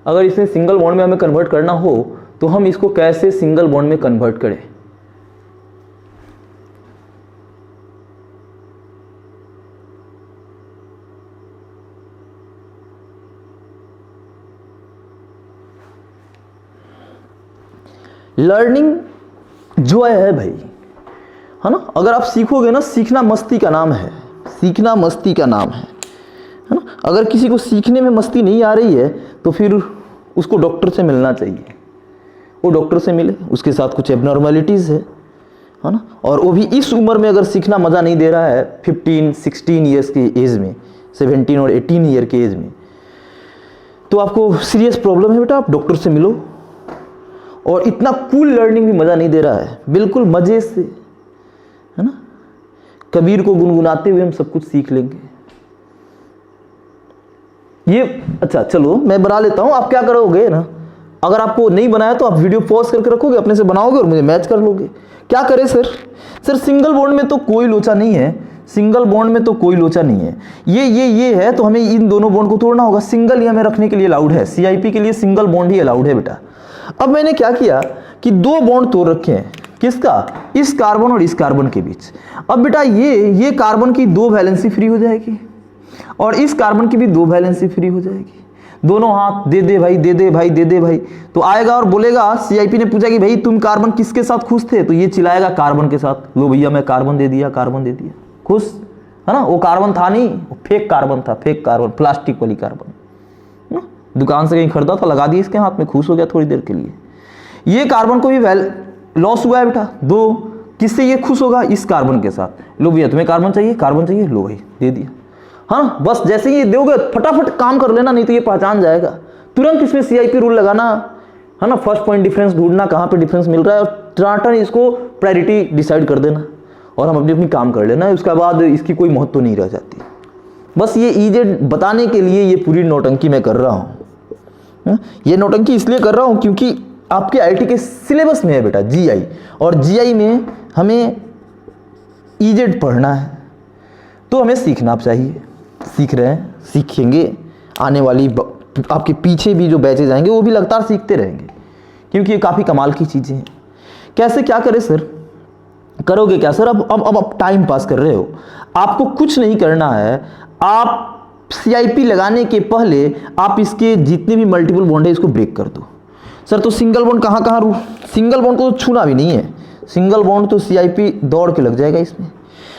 [SPEAKER 1] अगर इसे सिंगल बॉन्ड में हमें कन्वर्ट करना हो तो हम इसको कैसे सिंगल बॉन्ड में कन्वर्ट करें। लर्निंग जॉय है भाई, है ना। अगर आप सीखोगे ना, सीखना मस्ती का नाम है, सीखना मस्ती का नाम है ना। अगर किसी को सीखने में मस्ती नहीं आ रही है तो फिर उसको डॉक्टर से मिलना चाहिए, वो डॉक्टर से मिले, उसके साथ कुछ एबनॉर्मलिटीज़ है ना। और वो भी इस उम्र में अगर सीखना मज़ा नहीं दे रहा है, 15-16 ईयर्स की एज में, 17 और 18 ईयर के एज में, तो आपको सीरियस प्रॉब्लम है बेटा, आप डॉक्टर से मिलो। और इतना कूल लर्निंग भी मज़ा नहीं दे रहा है, बिल्कुल मज़े से, है ना। कबीर को गुनगुनाते हुए हम सब कुछ सीख लेंगे ये। अच्छा चलो मैं बना लेता हूं, आप क्या करोगे ना, अगर आपको नहीं बनाया तो आप वीडियो पॉज करके रखोगे, अपने से बनाओगे और मुझे मैच कर लोगे। क्या करें सर, सिंगल बॉन्ड में तो कोई लोचा नहीं है, सिंगल बॉन्ड में तो कोई लोचा नहीं है, ये है, तो हमें इन दोनों बॉन्ड को तोड़ना होगा। सिंगल ही हमें रखने के लिए अलाउड है, CIP के लिए सिंगल बॉन्ड ही अलाउड है बेटा। अब मैंने क्या किया कि 2 बॉन्ड तोड़ रखे हैं, किसका, इस कार्बन और इस कार्बन के बीच। अब बेटा ये कार्बन की 2 वैलेंसी फ्री हो जाएगी और इस कार्बन की भी 2 वैलेंसी फ्री हो जाएगी। दोनों हाथ दे दे भाई, दे दे भाई, दे दे भाई। तो आएगा और बोलेगा, CIP ने पूछा कि भाई तुम कार्बन किसके साथ खुश थे, तो ये चिल्लाएगा कार्बन के साथ। लो भैया मैं कार्बन दे दिया, कार्बन दे दिया, खुश है ना। वो कार्बन था नहीं, वो फेक कार्बन था, फेक कार्बन, प्लास्टिक वाली कार्बन, दुकान से कहीं खरीदा था, लगा दिया इसके हाथ में, खुश हो गया थोड़ी देर के लिए। ये कार्बन को भी लॉस हुआ है बेटा 2, किससे ये खुश होगा, इस कार्बन के साथ। लो भैया तुम्हें कार्बन चाहिए, लो भाई दे दिया। हाँ बस जैसे ही ये दोगे फटाफट काम कर लेना, नहीं तो ये पहचान जाएगा तुरंत। इसमें CIP रूल लगाना है ना, फर्स्ट पॉइंट डिफरेंस ढूंढना, कहाँ पे डिफरेंस मिल रहा है, और टनाटन इसको प्रायोरिटी डिसाइड कर देना और हम अपनी काम कर लेना। उसके बाद इसकी कोई महत्व नहीं रह जाती। बस ये EZ बताने के लिए ये पूरी नौटंकी मैं कर रहा हूँ। ये नौटंकी इसलिए कर रहा हूँ क्योंकि आपके IIT के सिलेबस में है बेटा GI, और GI में हमें EZ पढ़ना है, तो हमें सीखना चाहिए। सीख रहे हैं, सीखेंगे, आने वाली आपके पीछे भी जो बैचेज आएंगे वो भी लगातार सीखते रहेंगे, क्योंकि ये काफ़ी कमाल की चीज़ें हैं। कैसे क्या करें सर, करोगे क्या सर, अब टाइम पास कर रहे हो, आपको कुछ नहीं करना है। आप CIP लगाने के पहले आप इसके जितने भी मल्टीपल बॉन्ड है इसको ब्रेक कर दो। सर तो सिंगल बॉन्ड कहाँ सिंगल बॉन्ड को तो छूना भी नहीं है, सिंगल बॉन्ड तो CIP दौड़ के लग जाएगा इसमें।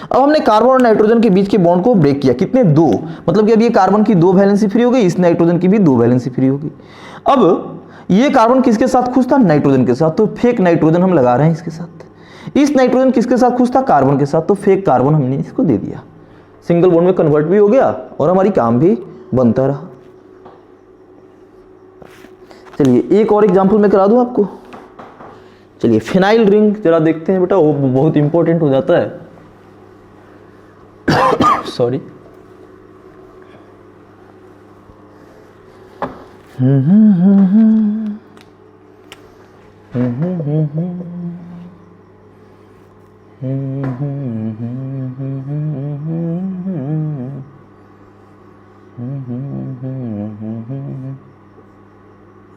[SPEAKER 1] अब हमने कार्बन और नाइट्रोजन के बीच के बॉन्ड को ब्रेक किया, कितने 2, मतलब कि अब ये कार्बन की 2 वैलेंसी फ्री हो गई, इस नाइट्रोजन की भी 2 वैलेंसी फ्री हो गई। अब ये कार्बन किसके साथ खुश था, नाइट्रोजन के साथ, तो फेक नाइट्रोजन हम लगा रहे हैं इसके साथ। इस नाइट्रोजन किसके साथ खुश था? कार्बन के साथ, तो फेक कार्बन हमने इसको दे दिया, सिंगल बॉन्ड में कन्वर्ट भी हो गया और हमारी काम भी बनता रहा। चलिए एक और एग्जांपल मैं करा दूं आपको। चलिए फिनाइल रिंग जरा देखते हैं बेटा, वो बहुत इंपॉर्टेंट हो जाता है। सॉरी।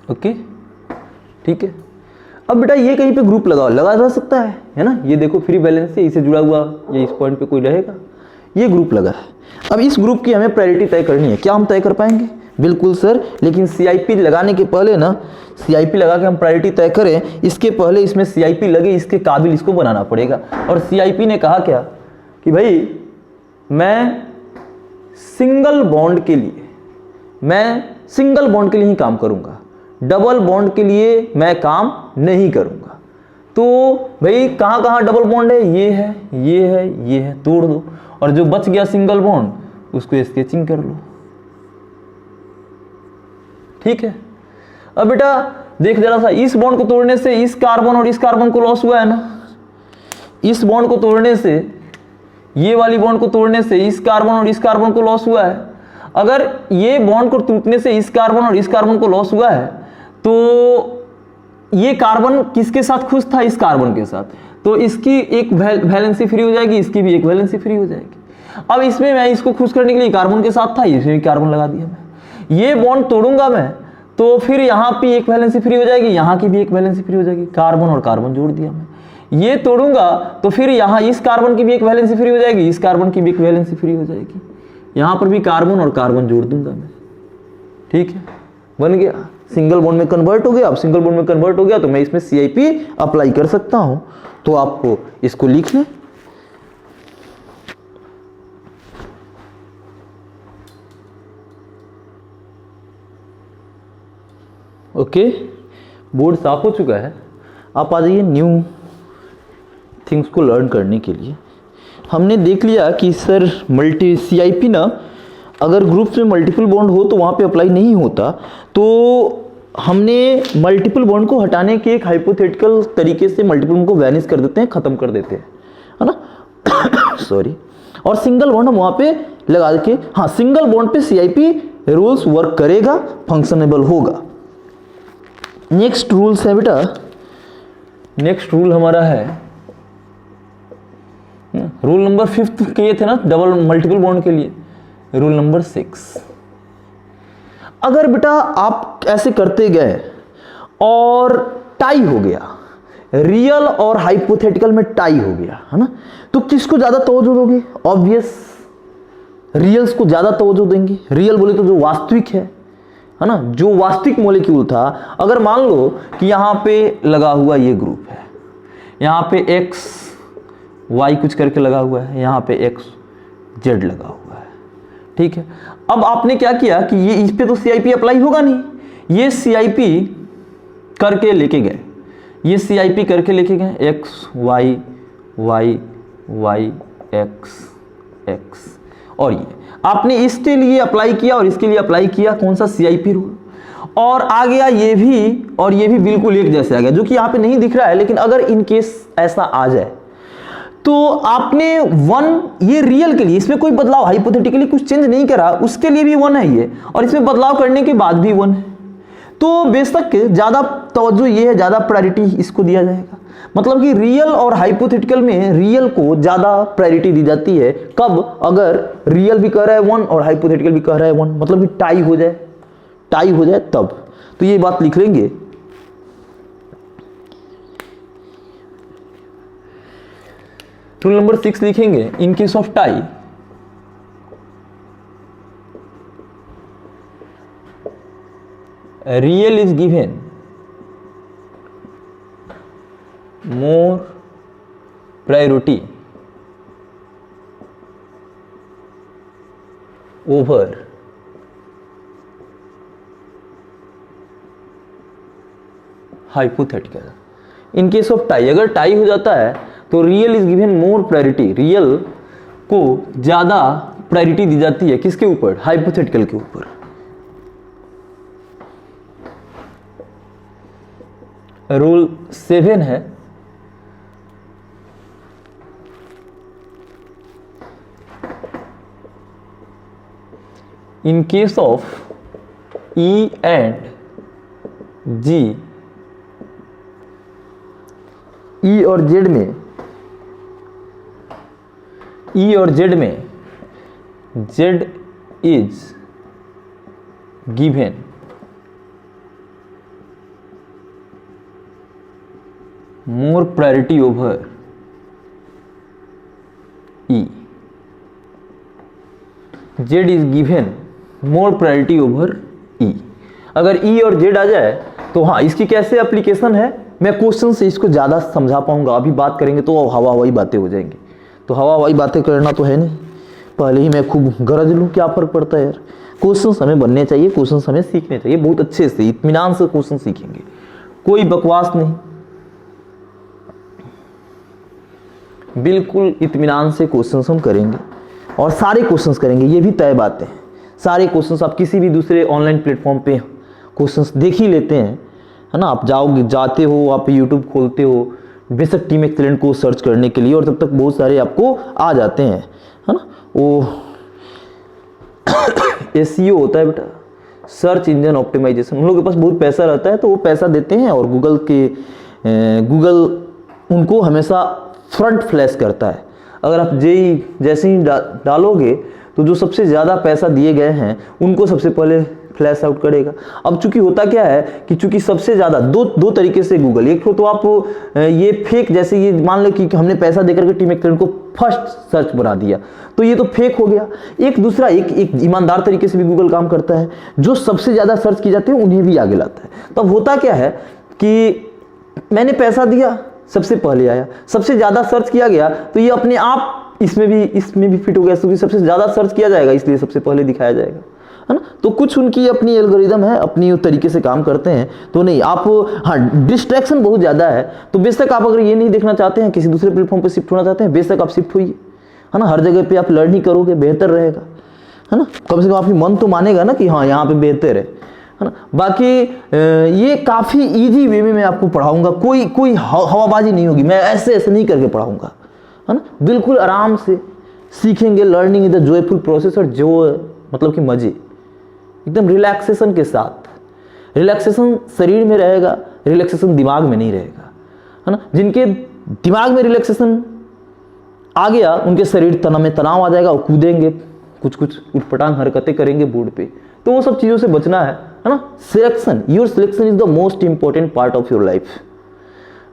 [SPEAKER 1] ओके ठीक है। अब बेटा ये कहीं पे ग्रुप लगा जा सकता है ना, ये देखो फ्री बैलेंस से इसे जुड़ा हुआ, ये इस पॉइंट पे कोई रहेगा, ये ग्रुप लगा है। अब इस ग्रुप की हमें प्रायोरिटी तय करनी है, क्या हम तय कर पाएंगे? बिल्कुल सर, लेकिन CIP लगाने के पहले ना, CIP लगा के हम प्रायोरिटी तय करें, इसके पहले इसमें CIP लगे इसके काबिल इसको बनाना पड़ेगा। और CIP ने कहा क्या कि भाई मैं सिंगल बॉन्ड के लिए ही काम करूंगा, डबल बॉन्ड के लिए मैं काम नहीं करूंगा। तो भाई कहां कहां डबल बॉन्ड है? ये है, ये है, ये है, तोड़ दो, और जो बच गया सिंगल बॉन्ड उसको स्केचिंग कर लो। ठीक है। अब बेटा देख जरा सा, इस बॉन्ड को तोड़ने से इस कार्बन और इस कार्बन को लॉस हुआ है ना, इस बॉन्ड को तोड़ने से, ये वाली बॉन्ड को तोड़ने से इस कार्बन और इस कार्बन को लॉस हुआ है। अगर ये बॉन्ड को टूटने से इस कार्बन और इस कार्बन को लॉस हुआ है, तो ये कार्बन किसके साथ खुश था? इस कार्बन के साथ, तो इसकी एक वैलेंसी फ्री हो जाएगी, इसकी भी एक वैलेंसी फ्री हो जाएगी। अब इसमें मैं इसको खुश करने के लिए कार्बन के साथ था, इसमें भी कार्बन लगा दिया मैं। ये बॉन्ड तोड़ूंगा मैं, तो फिर यहाँ पे एक वैलेंसी फ्री हो जाएगी, यहाँ की भी एक वैलेंसी फ्री हो जाएगी, कार्बन और कार्बन जोड़ दिया मैं। ये तोड़ूंगा तो फिर यहाँ इस कार्बन की भी एक वैलेंसी फ्री हो जाएगी, इस कार्बन की भी एक वैलेंसी फ्री हो जाएगी, यहाँ पर भी कार्बन और कार्बन जोड़ दूंगा मैं। ठीक है, बन गया, सिंगल बॉन्ड में कन्वर्ट हो गया। अब सिंगल बॉन्ड में कन्वर्ट हो गया तो मैं इसमें CIP अप्लाई कर सकता हूं। तो आपको इसको लिख लें। ओके, बोर्ड साफ हो चुका है। आप आ जाइए न्यू थिंग्स को लर्न करने के लिए। हमने देख लिया कि सर CIP ना, अगर ग्रुप्स में मल्टीपल बॉन्ड हो तो वहाँ पे अप्लाई नहीं होता। तो हमने मल्टीपल बॉन्ड को हटाने के एक हाइपोथेटिकल तरीके से मल्टीपल बॉन्ड को वैनिश कर देते हैं, खत्म कर देते हैं, है ना। सॉरी। और सिंगल बॉन्ड हम वहाँ पे लगा के, हाँ सिंगल बॉन्ड पे CIP रूल्स वर्क करेगा, फंक्शनेबल होगा। नेक्स्ट रूल्स है बेटा, नेक्स्ट रूल हमारा है रूल नंबर 5 किए थे ना डबल मल्टीपल बॉन्ड के लिए, रूल नंबर 6। अगर बेटा आप ऐसे करते गए और टाई हो गया, रियल और हाइपोथेटिकल में टाई हो गया, है ना, तो किसको ज्यादा तवज्जो दोगे? ऑब्वियस रियल्स को ज्यादा तवज्जो देंगे। रियल बोले तो जो वास्तविक है ना, जो वास्तविक मॉलिक्यूल था। अगर मान लो कि यहां पे लगा हुआ ये ग्रुप है, यहां पे X Y कुछ करके लगा हुआ है, यहां पे X Z लगा हुआ है, ठीक है। अब आपने क्या किया कि ये इस पे तो CIP अप्लाई होगा नहीं, ये CIP करके लेके गए, ये CIP करके लेके गए X Y Y Y X X, और ये आपने इसके लिए अप्लाई किया और इसके लिए अप्लाई किया कौन सा CIP रूल, और आ गया ये भी और ये भी बिल्कुल एक जैसे आ गया, जो कि यहाँ पे नहीं दिख रहा है। लेकिन अगर इन केस ऐसा आ जाए तो आपने 1 ये रियल के लिए इसमें कोई बदलाव हाइपोथेटिकली कुछ चेंज नहीं करा, उसके लिए भी 1 है ये, और इसमें बदलाव करने के बाद भी 1 है। तो बेशक ज्यादा तवज्जो ये है, ज्यादा प्रायोरिटी इसको दिया जाएगा। मतलब कि रियल और हाइपोथेटिकल में रियल को ज्यादा प्रायोरिटी दी जाती है। कब? अगर रियल भी कह रहा है 1 और हाइपोथेटिकल भी कह रहा है 1, मतलब कि टाई हो जाए तब। तो ये बात लिख लेंगे। रूल नंबर 6 लिखेंगे, इन case of tie real is given more priority over hypothetical। In case of tie, अगर टाई हो जाता है तो real is given more priority, real को ज्यादा प्रायोरिटी दी जाती है किसके ऊपर, हाइपोथेटिकल के ऊपर। रूल 7 है in case of E and G, E और Z में, E और Z में Z is given more priority over E, Z is given more priority over E. अगर ई और जेड आ जाए तो हाँ, इसकी कैसे एप्लीकेशन है, मैं क्वेश्चन से इसको ज़्यादा समझा पाऊंगा। अभी बात करेंगे तो हवा हवाई बातें हो जाएंगी, तो हवा हवाई बातें करना तो है नहीं, पहले ही मैं खूब गरज लूँ, क्या फ़र्क पड़ता है यार। क्वेश्चन हमें बनने चाहिए, क्वेश्चन हमें सीखने चाहिए, बहुत अच्छे से इत्मीनान से क्वेश्चन सीखेंगे, कोई बकवास नहीं, बिल्कुल इत्मीनान से क्वेश्चन हम करेंगे और सारे क्वेश्चन करेंगे, ये भी तय बात है। सारे क्वेश्चंस आप किसी भी दूसरे ऑनलाइन प्लेटफॉर्म पे क्वेश्चंस देख ही लेते हैं, है ना। आप जाते हो, आप यूट्यूब खोलते हो बेसिक टीम एक्सीलेंट को सर्च करने के लिए, और तब तक बहुत सारे आपको आ जाते हैं, है ना। वो SEO होता है बेटा, सर्च इंजन ऑप्टिमाइजेशन। उन लोगों के पास बहुत पैसा रहता है तो वो पैसा देते हैं, और गूगल उनको हमेशा फ्रंट फ्लैश करता है। अगर आप जैसे ही डालोगे तो जो सबसे ज़्यादा पैसा दिए गए हैं उनको सबसे पहले फ्लैश आउट करेगा। अब चूंकि होता क्या है कि चूंकि सबसे ज़्यादा दो तरीके से गूगल, एक तो आप ये फेक, जैसे ये मान लो कि हमने पैसा देकर के टीम एक्सीलेंट को फर्स्ट सर्च बना दिया, तो ये तो फेक हो गया। एक दूसरा एक ईमानदार तरीके से भी गूगल काम करता है, जो सबसे ज़्यादा सर्च किए जाते हैं उन्हें भी आगे लाता है। तो अब होता क्या है कि मैंने पैसा दिया, सबसे पहले आया, सबसे ज़्यादा सर्च किया गया, तो ये अपने आप इसमें भी फिट हो गया, क्योंकि सबसे ज़्यादा सर्च किया जाएगा इसलिए सबसे पहले दिखाया जाएगा, है ना। तो कुछ उनकी अपनी एल्गोरिदम है, अपनी तरीके से काम करते हैं। तो नहीं आप, हाँ डिस्ट्रैक्शन बहुत ज़्यादा है, तो बेशक आप अगर ये नहीं देखना चाहते हैं, किसी दूसरे प्लेटफॉर्म पे शिफ्ट होना चाहते हैं, बेशक आप शिफ्ट होइए, है ना। हर जगह पे आप लर्न ही करोगे, बेहतर रहेगा, है ना। कम से कम आपकी मन तो मानेगा ना कि हाँ यहाँ पे बेहतर है ना। बाकी ये काफ़ी ईजी वे में मैं आपको पढ़ाऊँगा, कोई हवाबाजी नहीं होगी, मैं ऐसे नहीं करके पढ़ाऊँगा, है ना। बिल्कुल आराम से सीखेंगे, learning is the joyful process, और जो मतलब कि मजे एकदम रिलैक्सेशन के साथ। रिलैक्सेशन शरीर में रहेगा, रिलैक्सेशन दिमाग में नहीं रहेगा, है ना। जिनके दिमाग में रिलैक्सेशन आ गया उनके शरीर में तनाव आ जाएगा, और कूदेंगे, कुछ उठपटांग हरकतें करेंगे बोर्ड पे, तो वो सब चीज़ों से बचना है ना। Selection, your selection is the most important part of your life,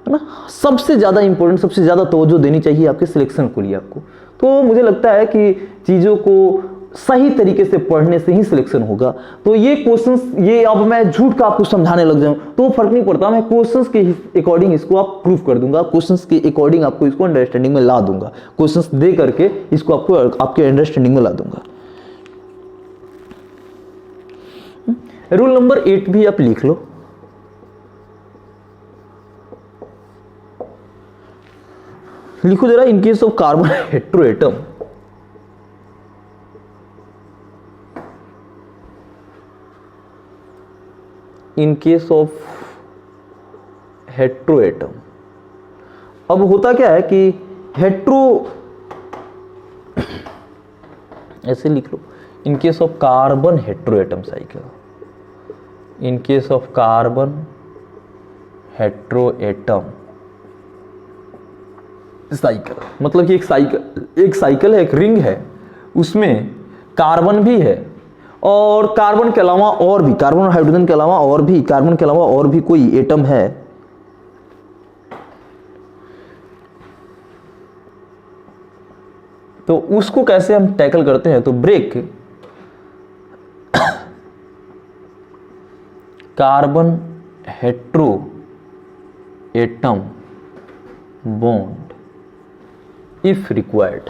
[SPEAKER 1] है ना। सबसे ज़्यादा इंपॉर्टेंट, सबसे ज़्यादा तवज्जो देनी चाहिए आपके सिलेक्शन को लिए आपको। तो मुझे लगता है कि चीज़ों को सही तरीके से पढ़ने से ही सिलेक्शन होगा। तो ये क्वेश्चंस, ये अब मैं झूठ का आपको समझाने लग जाऊं तो फर्क नहीं पड़ता, मैं क्वेश्चंस के अकॉर्डिंग इसको आप प्रूफ कर दूंगा, क्वेश्चंस के अकॉर्डिंग आपको इसको अंडरस्टैंडिंग में ला दूंगा, क्वेश्चंस दे करके इसको आपको आपके अंडरस्टैंडिंग में ला दूंगा। रूल नंबर 8 भी आप लिख लो। लिखो जरा, in case of carbon heteroatom, in case of heteroatom. अब होता क्या है कि हेट्रो, ऐसे लिख लो, in case of carbon heteroatom cycle, in case of carbon heteroatom cycle, मतलब कि एक साइकिल है, एक रिंग है, उसमें कार्बन भी है, और कार्बन के अलावा और भी, कार्बन और हाइड्रोजन के अलावा और भी, कार्बन के अलावा और भी कोई एटम है, तो उसको कैसे हम टैकल करते हैं। तो break carbon hetero atom bond if required.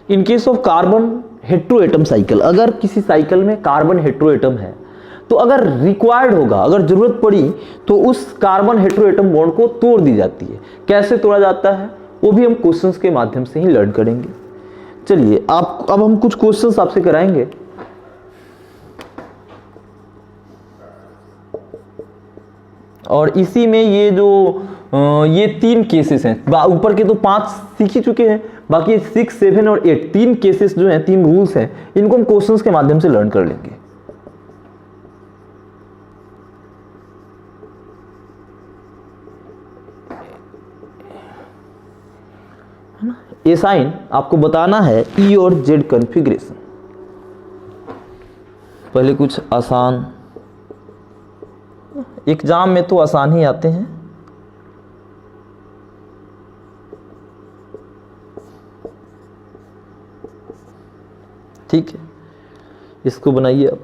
[SPEAKER 1] In case of carbon heteroatom cycle, अगर किसी साइकिल में कार्बन हेट्रोएटम है तो अगर रिक्वायर्ड होगा, अगर जरूरत पड़ी तो उस कार्बन हेटेरोएटम बॉन्ड को तोड़ दी जाती है। कैसे तोड़ा जाता है वो भी हम क्वेश्चंस के माध्यम से ही लर्न करेंगे। चलिए आप अब हम कुछ क्वेश्चंस आपसे कराएंगे। और इसी में ये जो ये 3 केसेस हैं, ऊपर के तो 5 सीख ही चुके हैं, बाकी 6, 7 और 8 3 केसेस जो हैं, 3 रूल्स हैं, इनको हम क्वेश्चंस के माध्यम से लर्न कर लेंगे। ये साइन आपको बताना है ई और जेड कॉन्फ़िगरेशन। पहले कुछ आसान, एग्जाम में तो आसान ही आते हैं। ठीक है, इसको बनाइए आप।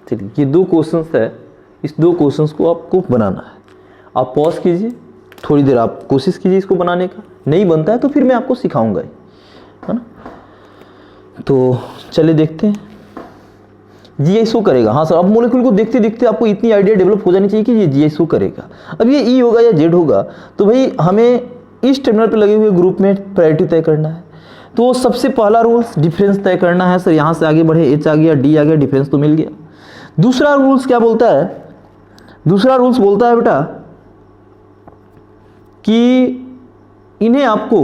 [SPEAKER 1] चलिए ये 2 क्वेश्चंस है, इस 2 क्वेश्चंस को आपको बनाना है। आप पॉज कीजिए, थोड़ी देर आप कोशिश कीजिए इसको बनाने का। नहीं बनता है तो फिर मैं आपको सिखाऊंगा, है ना। तो चलिए देखते हैं। जीआई शो करेगा, हाँ सर। अब मॉलिक्यूल को देखते देखते आपको इतनी आइडिया डेवलप हो जानी चाहिए कि ये जीआई शो करेगा। अब ये ई होगा या जेड होगा, तो भाई हमें इस टर्मिनल पर लगे हुए ग्रुप में प्रायोरिटी तय करना है। तो सबसे पहला रूल्स डिफरेंस तय करना है। सर यहाँ से आगे बढ़े, एच आ गया, डी आ गया, डिफरेंस तो मिल गया। दूसरा रूल्स क्या बोलता है? दूसरा रूल्स बोलता है बेटा कि इन्हें आपको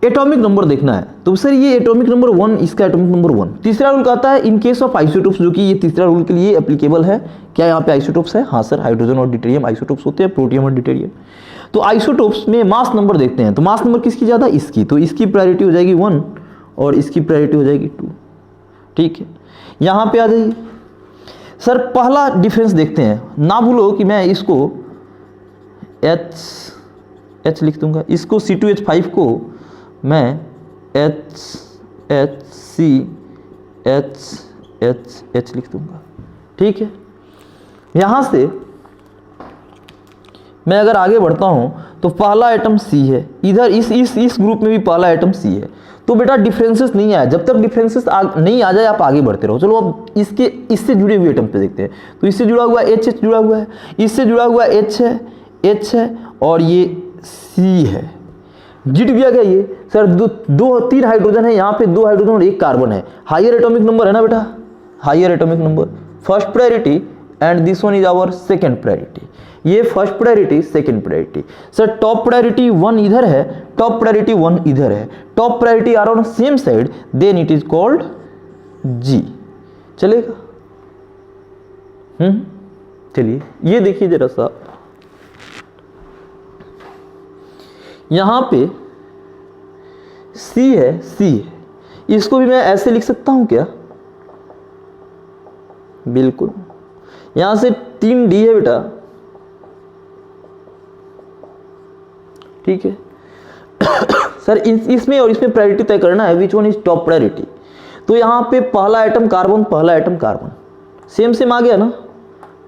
[SPEAKER 1] एटॉमिक नंबर देखना है। तो सर ये एटॉमिक नंबर 1, इसका एटॉमिक नंबर 1। तीसरा रूल कहता है इन केस ऑफ आइसोटोप्स, जो कि ये तीसरा रूल के लिए एप्लीकेबल है। क्या यहाँ पे आइसोटोप्स है? हाँ सर, हाइड्रोजन और ड्यूटेरियम आइसोटोप्स होते हैं, प्रोटियम और ड्यूटेरियम। तो आइसोटोप्स में मास नंबर देखते हैं। तो मास नंबर किसकी ज़्यादा? इसकी। तो इसकी प्रायोरिटी हो जाएगी 1 और इसकी प्रायोरिटी हो जाएगी 2। ठीक है, यहाँ पे आ जाइए। सर पहला डिफरेंस देखते हैं। ना भूलो कि मैं इसको H लिख दूंगा, इसको C2H5 को मैं HCH लिख दूंगा। ठीक है, यहाँ से मैं अगर आगे बढ़ता हूँ तो पहला एटम C है, इधर इस ग्रुप में भी पहला एटम C है। तो बेटा डिफरेंसेस नहीं आया, जब तक डिफरेंसेस नहीं आ जाए आप आगे बढ़ते रहो। चलो अब इससे जुड़े हुए एटम पे देखते हैं। तो इससे जुड़ा हुआ H जुड़ा हुआ है, इससे जुड़ा हुआ H है और ये C है। जिट भी आ गया ये। सर 3 हाइड्रोजन है, यहाँ पे 2 हाइड्रोजन और 1 कार्बन है। हायर एटॉमिक नंबर है ना बेटा, higher atomic number, first priority and this one is our second priority. ये first priority, second priority. Sir top priority 1 इधर है, टॉप प्रायोरिटी 1 इधर है, top priority are on same side, then it is called Z. चलेगा? चलिए ये देखिए जरा सा, यहां पे C है, C है, इसको भी मैं ऐसे लिख सकता हूं क्या? बिल्कुल। यहां से 3D है बेटा। ठीक है सर इसमें और इसमें प्रायोरिटी तय करना है, विच वन इज टॉप प्रायोरिटी। तो यहाँ पे पहला एटम कार्बन, पहला एटम कार्बन, सेम आ गया ना।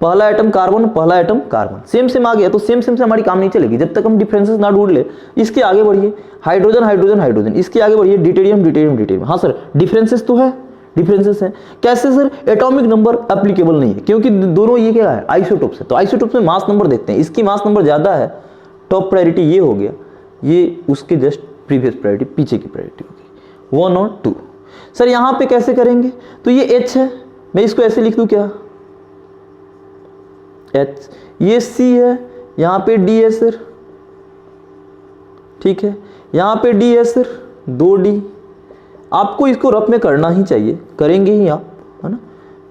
[SPEAKER 1] पहला एटम कार्बन, पहला एटम कार्बन, सेम आ गया। तो सेम से हमारी काम नहीं चलेगी जब तक हम डिफरेंसेस ना ढूंढ ले। इसके आगे बढ़िए, हाइड्रोजन हाइड्रोजन हाइड्रोजन, इसके आगे बढ़िए, ड्यूटेरियम ड्यूटेरियम ड्यूटेरियम। हाँ सर डिफरेंसेस तो है, डिफरेंसेस है। कैसे सर? एटॉमिक नंबर एप्लीकेबल नहीं है क्योंकि दोनों ये क्या है? आइसोटोप्स है। तो आइसोटोप्स में मास नंबर देखते हैं, इसकी मास नंबर ज्यादा है, टॉप प्रायोरिटी ये हो गया, ये उसके जस्ट प्रीवियस प्रायोरिटी, पीछे की प्रायोरिटी होगी 1 और 2। सर यहां पे कैसे करेंगे? तो ये H है, मैं इसको ऐसे लिख दूं क्या? H, ये C है, यहां पे D है सर। ठीक है, यहां पे D है सर, 2D। आपको इसको रफ में करना ही चाहिए, करेंगे ही आप, है ना।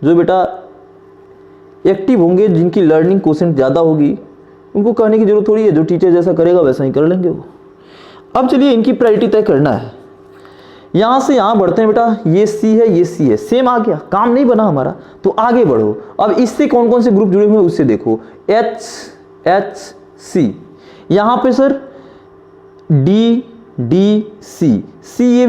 [SPEAKER 1] जो बेटा एक्टिव होंगे, जिनकी लर्निंग कोशेंट ज़्यादा होगी, उनको कहने की जरूरत थोड़ी है, जो टीचर जैसा करेगा वैसा ही कर लेंगे वो। अब चलिए इनकी प्रायोरिटी तय करना है। यहाँ से यहाँ बढ़ते हैं बेटा, ये C है, ये C है, सेम आ गया, काम नहीं बना हमारा। तो आगे बढ़ो। अब इससे कौन कौन से ग्रुप जुड़े हुए हैं उससे देखो, एच सी, यहां पे sir D D C, C A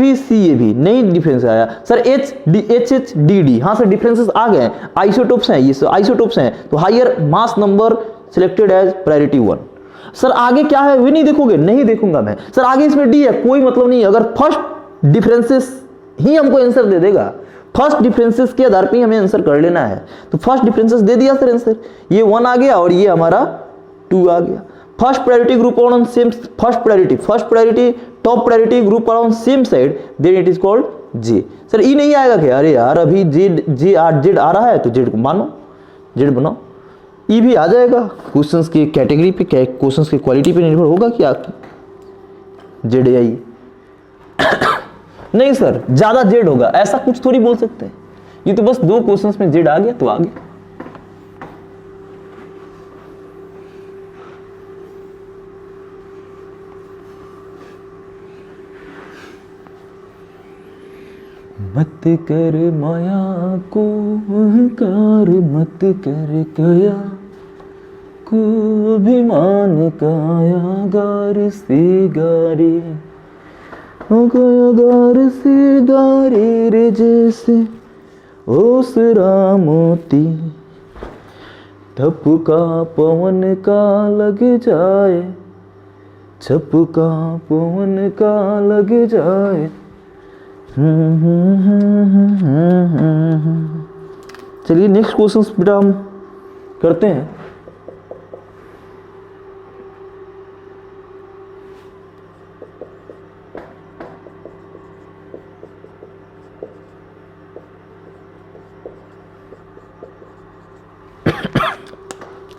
[SPEAKER 1] भी नहीं डिफरेंस आया sir. H H D D, हाँ सर डिफरेंसेस आ गए, आइसोटोप्स हैं ये, आइसोटोप्स हैं, तो higher mass number selected as priority 1। Sir आगे क्या है वे नहीं देखोगे? नहीं देखूंगा मैं सर। आगे इसमें डी है, कोई मतलब नहीं, अगर फर्स्ट डिफरेंसेस ही हमको आंसर दे देगा, फर्स्ट डिफरेंसेस के आधार पे ही हमें आंसर कर लेना है, तो फर्स्ट डिफरेंसेस दे दिया सर आंसर, ये 1 आ गया और ये हमारा 2 आ गया। First priority group on same, first priority top priority group on same side, then it is called Z. Sir E नहीं आएगा क्या? अरे यार अभी जेड आ रहा है तो जेड को मानो, जेड बनाओ, ई भी आ जाएगा। क्वेश्चंस की कैटेगरी पे, क्वेश्चंस की क्वालिटी पे निर्भर होगा कि आपकी जेड या ई। नहीं सर ज्यादा जेड होगा, ऐसा कुछ थोड़ी बोल सकते हैं, ये तो बस 2 क्वेश्चंस में जेड आ गया तो आ गया। मत कर माया को अहंकार, मत कर कया को अभिमान, काया गार से गारे, काया गार से गारे रे, जैसे ओसरा मोती, ठपका पवन का लग जाए, झपका पवन का लग जाए। चलिए नेक्स्ट क्वेश्चन बेटा हम करते हैं।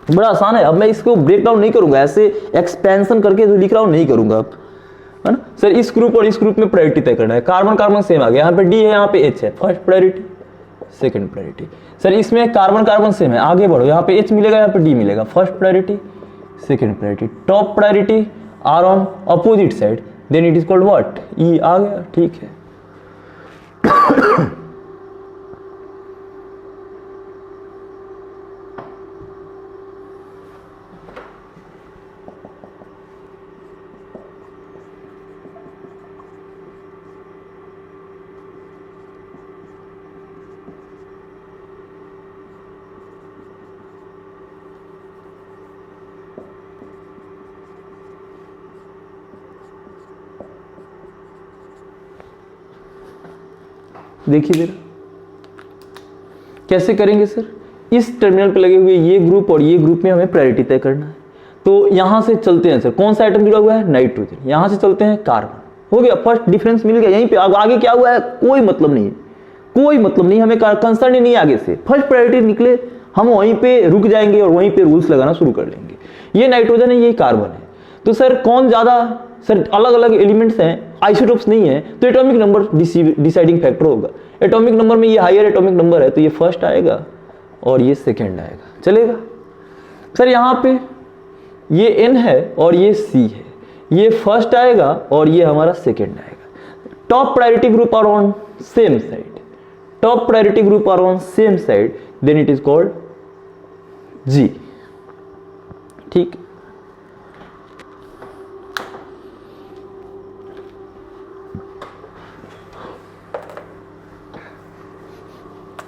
[SPEAKER 1] बड़ा आसान है, अब मैं इसको ब्रेक डाउन नहीं करूंगा, ऐसे एक्सपेंशन करके जो लिख रहा हूं नहीं करूंगा अब, है ना सर। इस ग्रुप और इस ग्रुप में प्रायोरिटी तय करना है, कार्बन कार्बन सेम आ गया, यहाँ पे डी है यहाँ पे एच है, first priority second priority. Sir इसमें कार्बन कार्बन सेम है, आगे बढ़ो, यहाँ पे एच मिलेगा यहाँ पे डी मिलेगा, first priority second priority. Top priority are on opposite side, then it is called what, E आ गया, ठीक है। देखिए जरा कैसे करेंगे सर। इस टर्मिनल पे लगे हुए ये ग्रुप और ये ग्रुप में हमें प्रायोरिटी तय करना है, तो यहां से चलते हैं सर। कौन सा आइटम जुड़ा हुआ है? नाइट्रोजन। यहां से चलते हैं कार्बन, हो गया, फर्स्ट डिफरेंस मिल गया। यहीं पे आगे क्या हुआ है कोई मतलब नहीं है, कोई मतलब नहीं, हमें कंसर्न ही नहीं आगे से। फर्स्ट प्रायोरिटी निकले हम वहीं पे रुक जाएंगे और वहीं पे रूल्स लगाना शुरू कर लेंगे। ये नाइट्रोजन है, ये कार्बन है, तो सर कौन ज्यादा, सर अलग अलग एलिमेंट्स हैं, आइसोटोप्स नहीं है, तो एटॉमिक नंबर डिसाइडिंग फैक्टर होगा। एटॉमिक नंबर में ये हायर एटॉमिक नंबर है तो ये फर्स्ट आएगा और ये सेकंड आएगा, चलेगा सर। यहाँ पे ये n है और ये c है, ये फर्स्ट आएगा और ये हमारा सेकंड आएगा। Top priority group are on same side, top priority group are on same side, then it is called G, ठीक।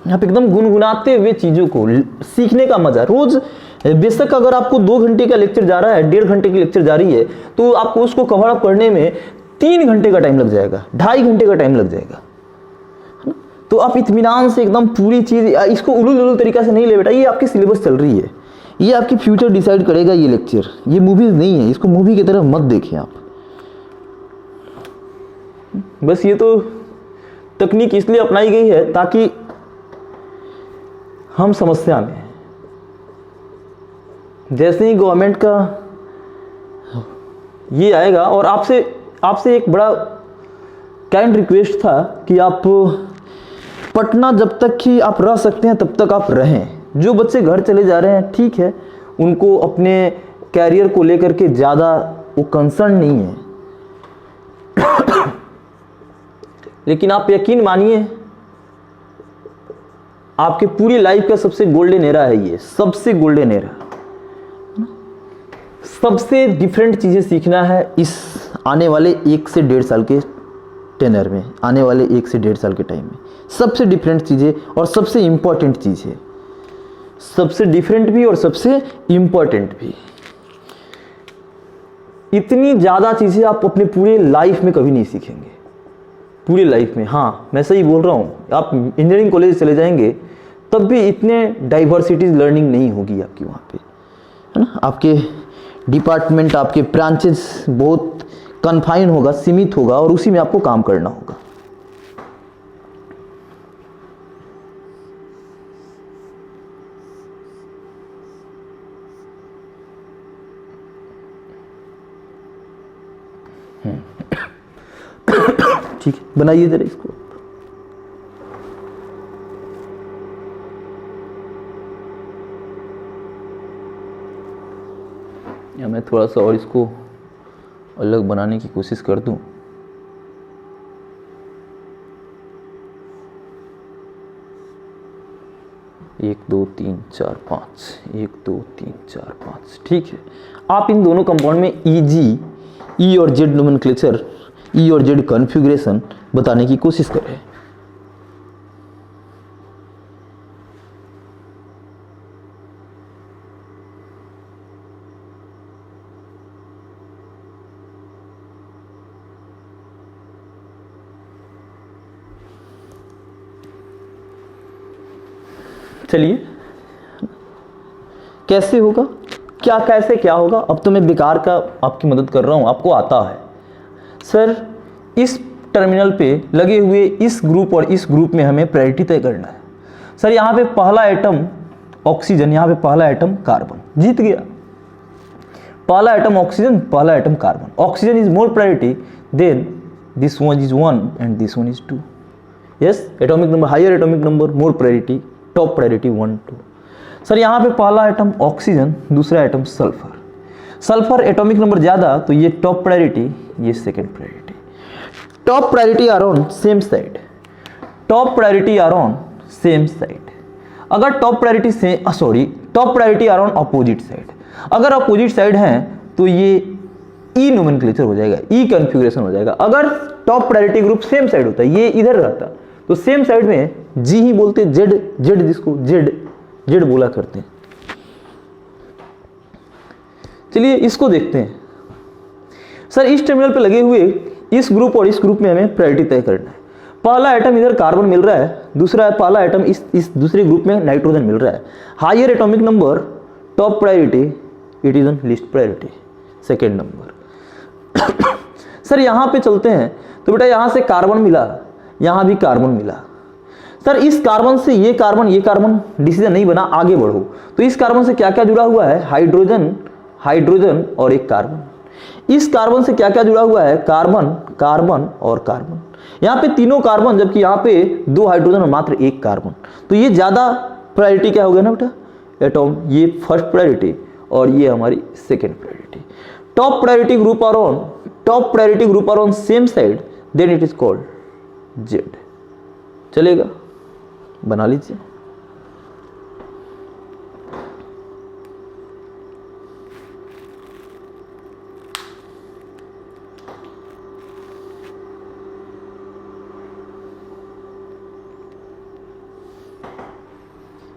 [SPEAKER 1] आप एकदम गुनगुनाते हुए चीजों को सीखने का मजा रोज, बेशक अगर आपको 2 घंटे का लेक्चर जा रहा है, 1.5 घंटे की लेक्चर जा रही है, तो आपको उसको कवर अप करने में 3 घंटे का टाइम लग जाएगा, 2.5 घंटे का टाइम लग जाएगा, है ना। तो आप इत्मीनान से एकदम पूरी चीज, इसको उलूल उलूल तरीका से नहीं ले बेटा, ये आपकी सिलेबस चल रही है, ये आपकी फ्यूचर डिसाइड करेगा ये लेक्चर, ये मूवीज नहीं है, इसको मूवी की तरह मत देखें आप। बस ये तो तकनीक इसलिए अपनाई गई है ताकि हम समस्या में हैं। जैसे ही गवर्नमेंट का ये आएगा, और आपसे एक बड़ा काइंड रिक्वेस्ट था कि आप पटना जब तक कि आप रह सकते हैं तब तक आप रहें। जो बच्चे घर चले जा रहे हैं ठीक है, उनको अपने कैरियर को लेकर के ज़्यादा वो कंसर्न नहीं है, लेकिन आप यकीन मानिए आपके पूरी लाइफ का सबसे गोल्डन एरा है ये, सबसे गोल्डन एरा। सबसे डिफरेंट चीज़ें सीखना है इस आने वाले 1 से 1.5 साल के टेनर में, आने वाले 1 से 1.5 साल के टाइम में सबसे डिफरेंट चीज़ें और सबसे इम्पॉर्टेंट चीज़ है, सबसे डिफरेंट भी और सबसे इम्पॉर्टेंट भी। इतनी ज़्यादा चीज़ें आप अपने पूरे लाइफ में कभी नहीं सीखेंगे, पूरी लाइफ में। हाँ, मैं सही बोल रहा हूँ, आप इंजीनियरिंग कॉलेज चले जाएंगे तब भी इतने डाइवर्सिटीज लर्निंग नहीं होगी आपकी वहाँ पे, है ना। आपके डिपार्टमेंट, आपके ब्रांचेस बहुत कन्फाइन होगा, सीमित होगा, और उसी में आपको काम करना होगा। ठीक है, बनाइए जरा इसको। या मैं थोड़ा सा और इसको अलग बनाने की कोशिश कर दूं। एक दो तीन चार पाँच, 1 2 3 4 5। ठीक है, आप इन दोनों कंपाउंड में ई और जेड नोमेनक्लेचर, ई और जेड कॉन्फ़िगरेशन बताने की कोशिश करें। चलिए, कैसे होगा, कैसे क्या होगा। अब तो मैं बेकार का आपकी मदद कर रहा हूं, आपको आता है। सर, इस टर्मिनल पे लगे हुए इस ग्रुप और इस ग्रुप में हमें प्रायोरिटी तय करना है। सर, यहाँ पे पहला एटम ऑक्सीजन, यहाँ पे पहला एटम कार्बन, जीत गया। पहला एटम ऑक्सीजन, पहला atom carbon. Oxygen is more priority than this one is 1 and this one is 2। Yes, atomic number, higher atomic number, more priority, top priority 1 2। Sir, यहाँ पे पहला एटम ऑक्सीजन, दूसरा atom sulphur. Sulphur atomic number ज्यादा, तो ये top priority, ये second priority. Top priority are on same side, top priority are on same side. अगर top priority top priority are on opposite side. अगर opposite side है तो ये ई nomenclature हो जाएगा, ई कॉन्फ़िगरेशन हो जाएगा। अगर top priority group same side होता है, ये इधर रहता, तो सेम साइड में जी ही बोलते, जेड जिसको जेड बोला करते हैं। चलिए इसको देखते हैं। सर, इस टर्मिनल पे लगे हुए इस ग्रुप और इस ग्रुप में हमें प्रायोरिटी तय करना है। पहला एटम इधर कार्बन मिल रहा है, दूसरा पहला एटम इस दूसरे ग्रुप में नाइट्रोजन मिल रहा है। Higher atomic number top priority, it is on least priority second number. Sir, यहां पे चलते हैं तो बेटा यहां से कार्बन मिला, यहां भी कार्बन मिला। सर, इस कार्बन से ये कार्बन डिसीजन नहीं बना, आगे बढ़ो। तो इस कार्बन से क्या क्या जुड़ा हुआ है, हाइड्रोजन और एक कार्बन। इस कार्बन से क्या क्या जुड़ा हुआ है, कार्बन और कार्बन। यहाँ पे तीनों कार्बन, जबकि यहाँ पे 2 हाइड्रोजन और मात्र 1 कार्बन। तो ये ज्यादा प्रायोरिटी क्या हो गया ना बेटा, एटॉम, ये फर्स्ट प्रायोरिटी और ये हमारी second priority. Top priority group are on same side, then it is called Z. चलेगा, बना लीजिए।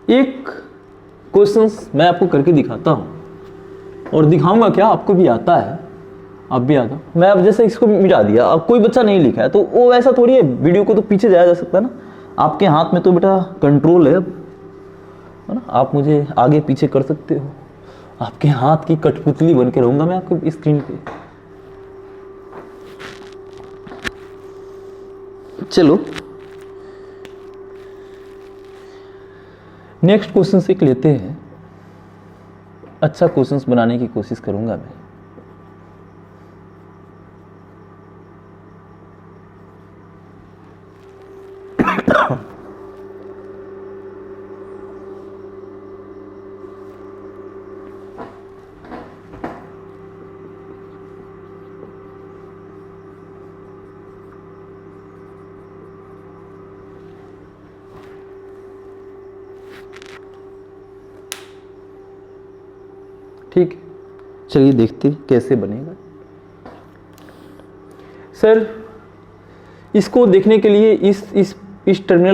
[SPEAKER 1] एक क्वेश्चंस मैं आपको करके दिखाता हूं और दिखाऊंगा क्या, आपको भी आता है, आप भी आता। मैं अब जैसे इसको मिटा दिया, अब कोई बच्चा नहीं लिखा है तो वो वैसा थोड़ी है, वीडियो को तो पीछे जाया जा सकता है ना। आपके हाथ में तो बेटा कंट्रोल है अब, है ना। आप मुझे आगे पीछे कर सकते हो, आपके हाथ की कठपुतली बन के रहूंगा मैं आपको स्क्रीन पे। चलो नेक्स्ट क्वेश्चन से लेते हैं। अच्छा क्वेश्चंस बनाने की कोशिश करूंगा मैं। ठीक, चलिए देखते कैसे बनेगा। सर इसको देखने के लिए इस टर्मिनल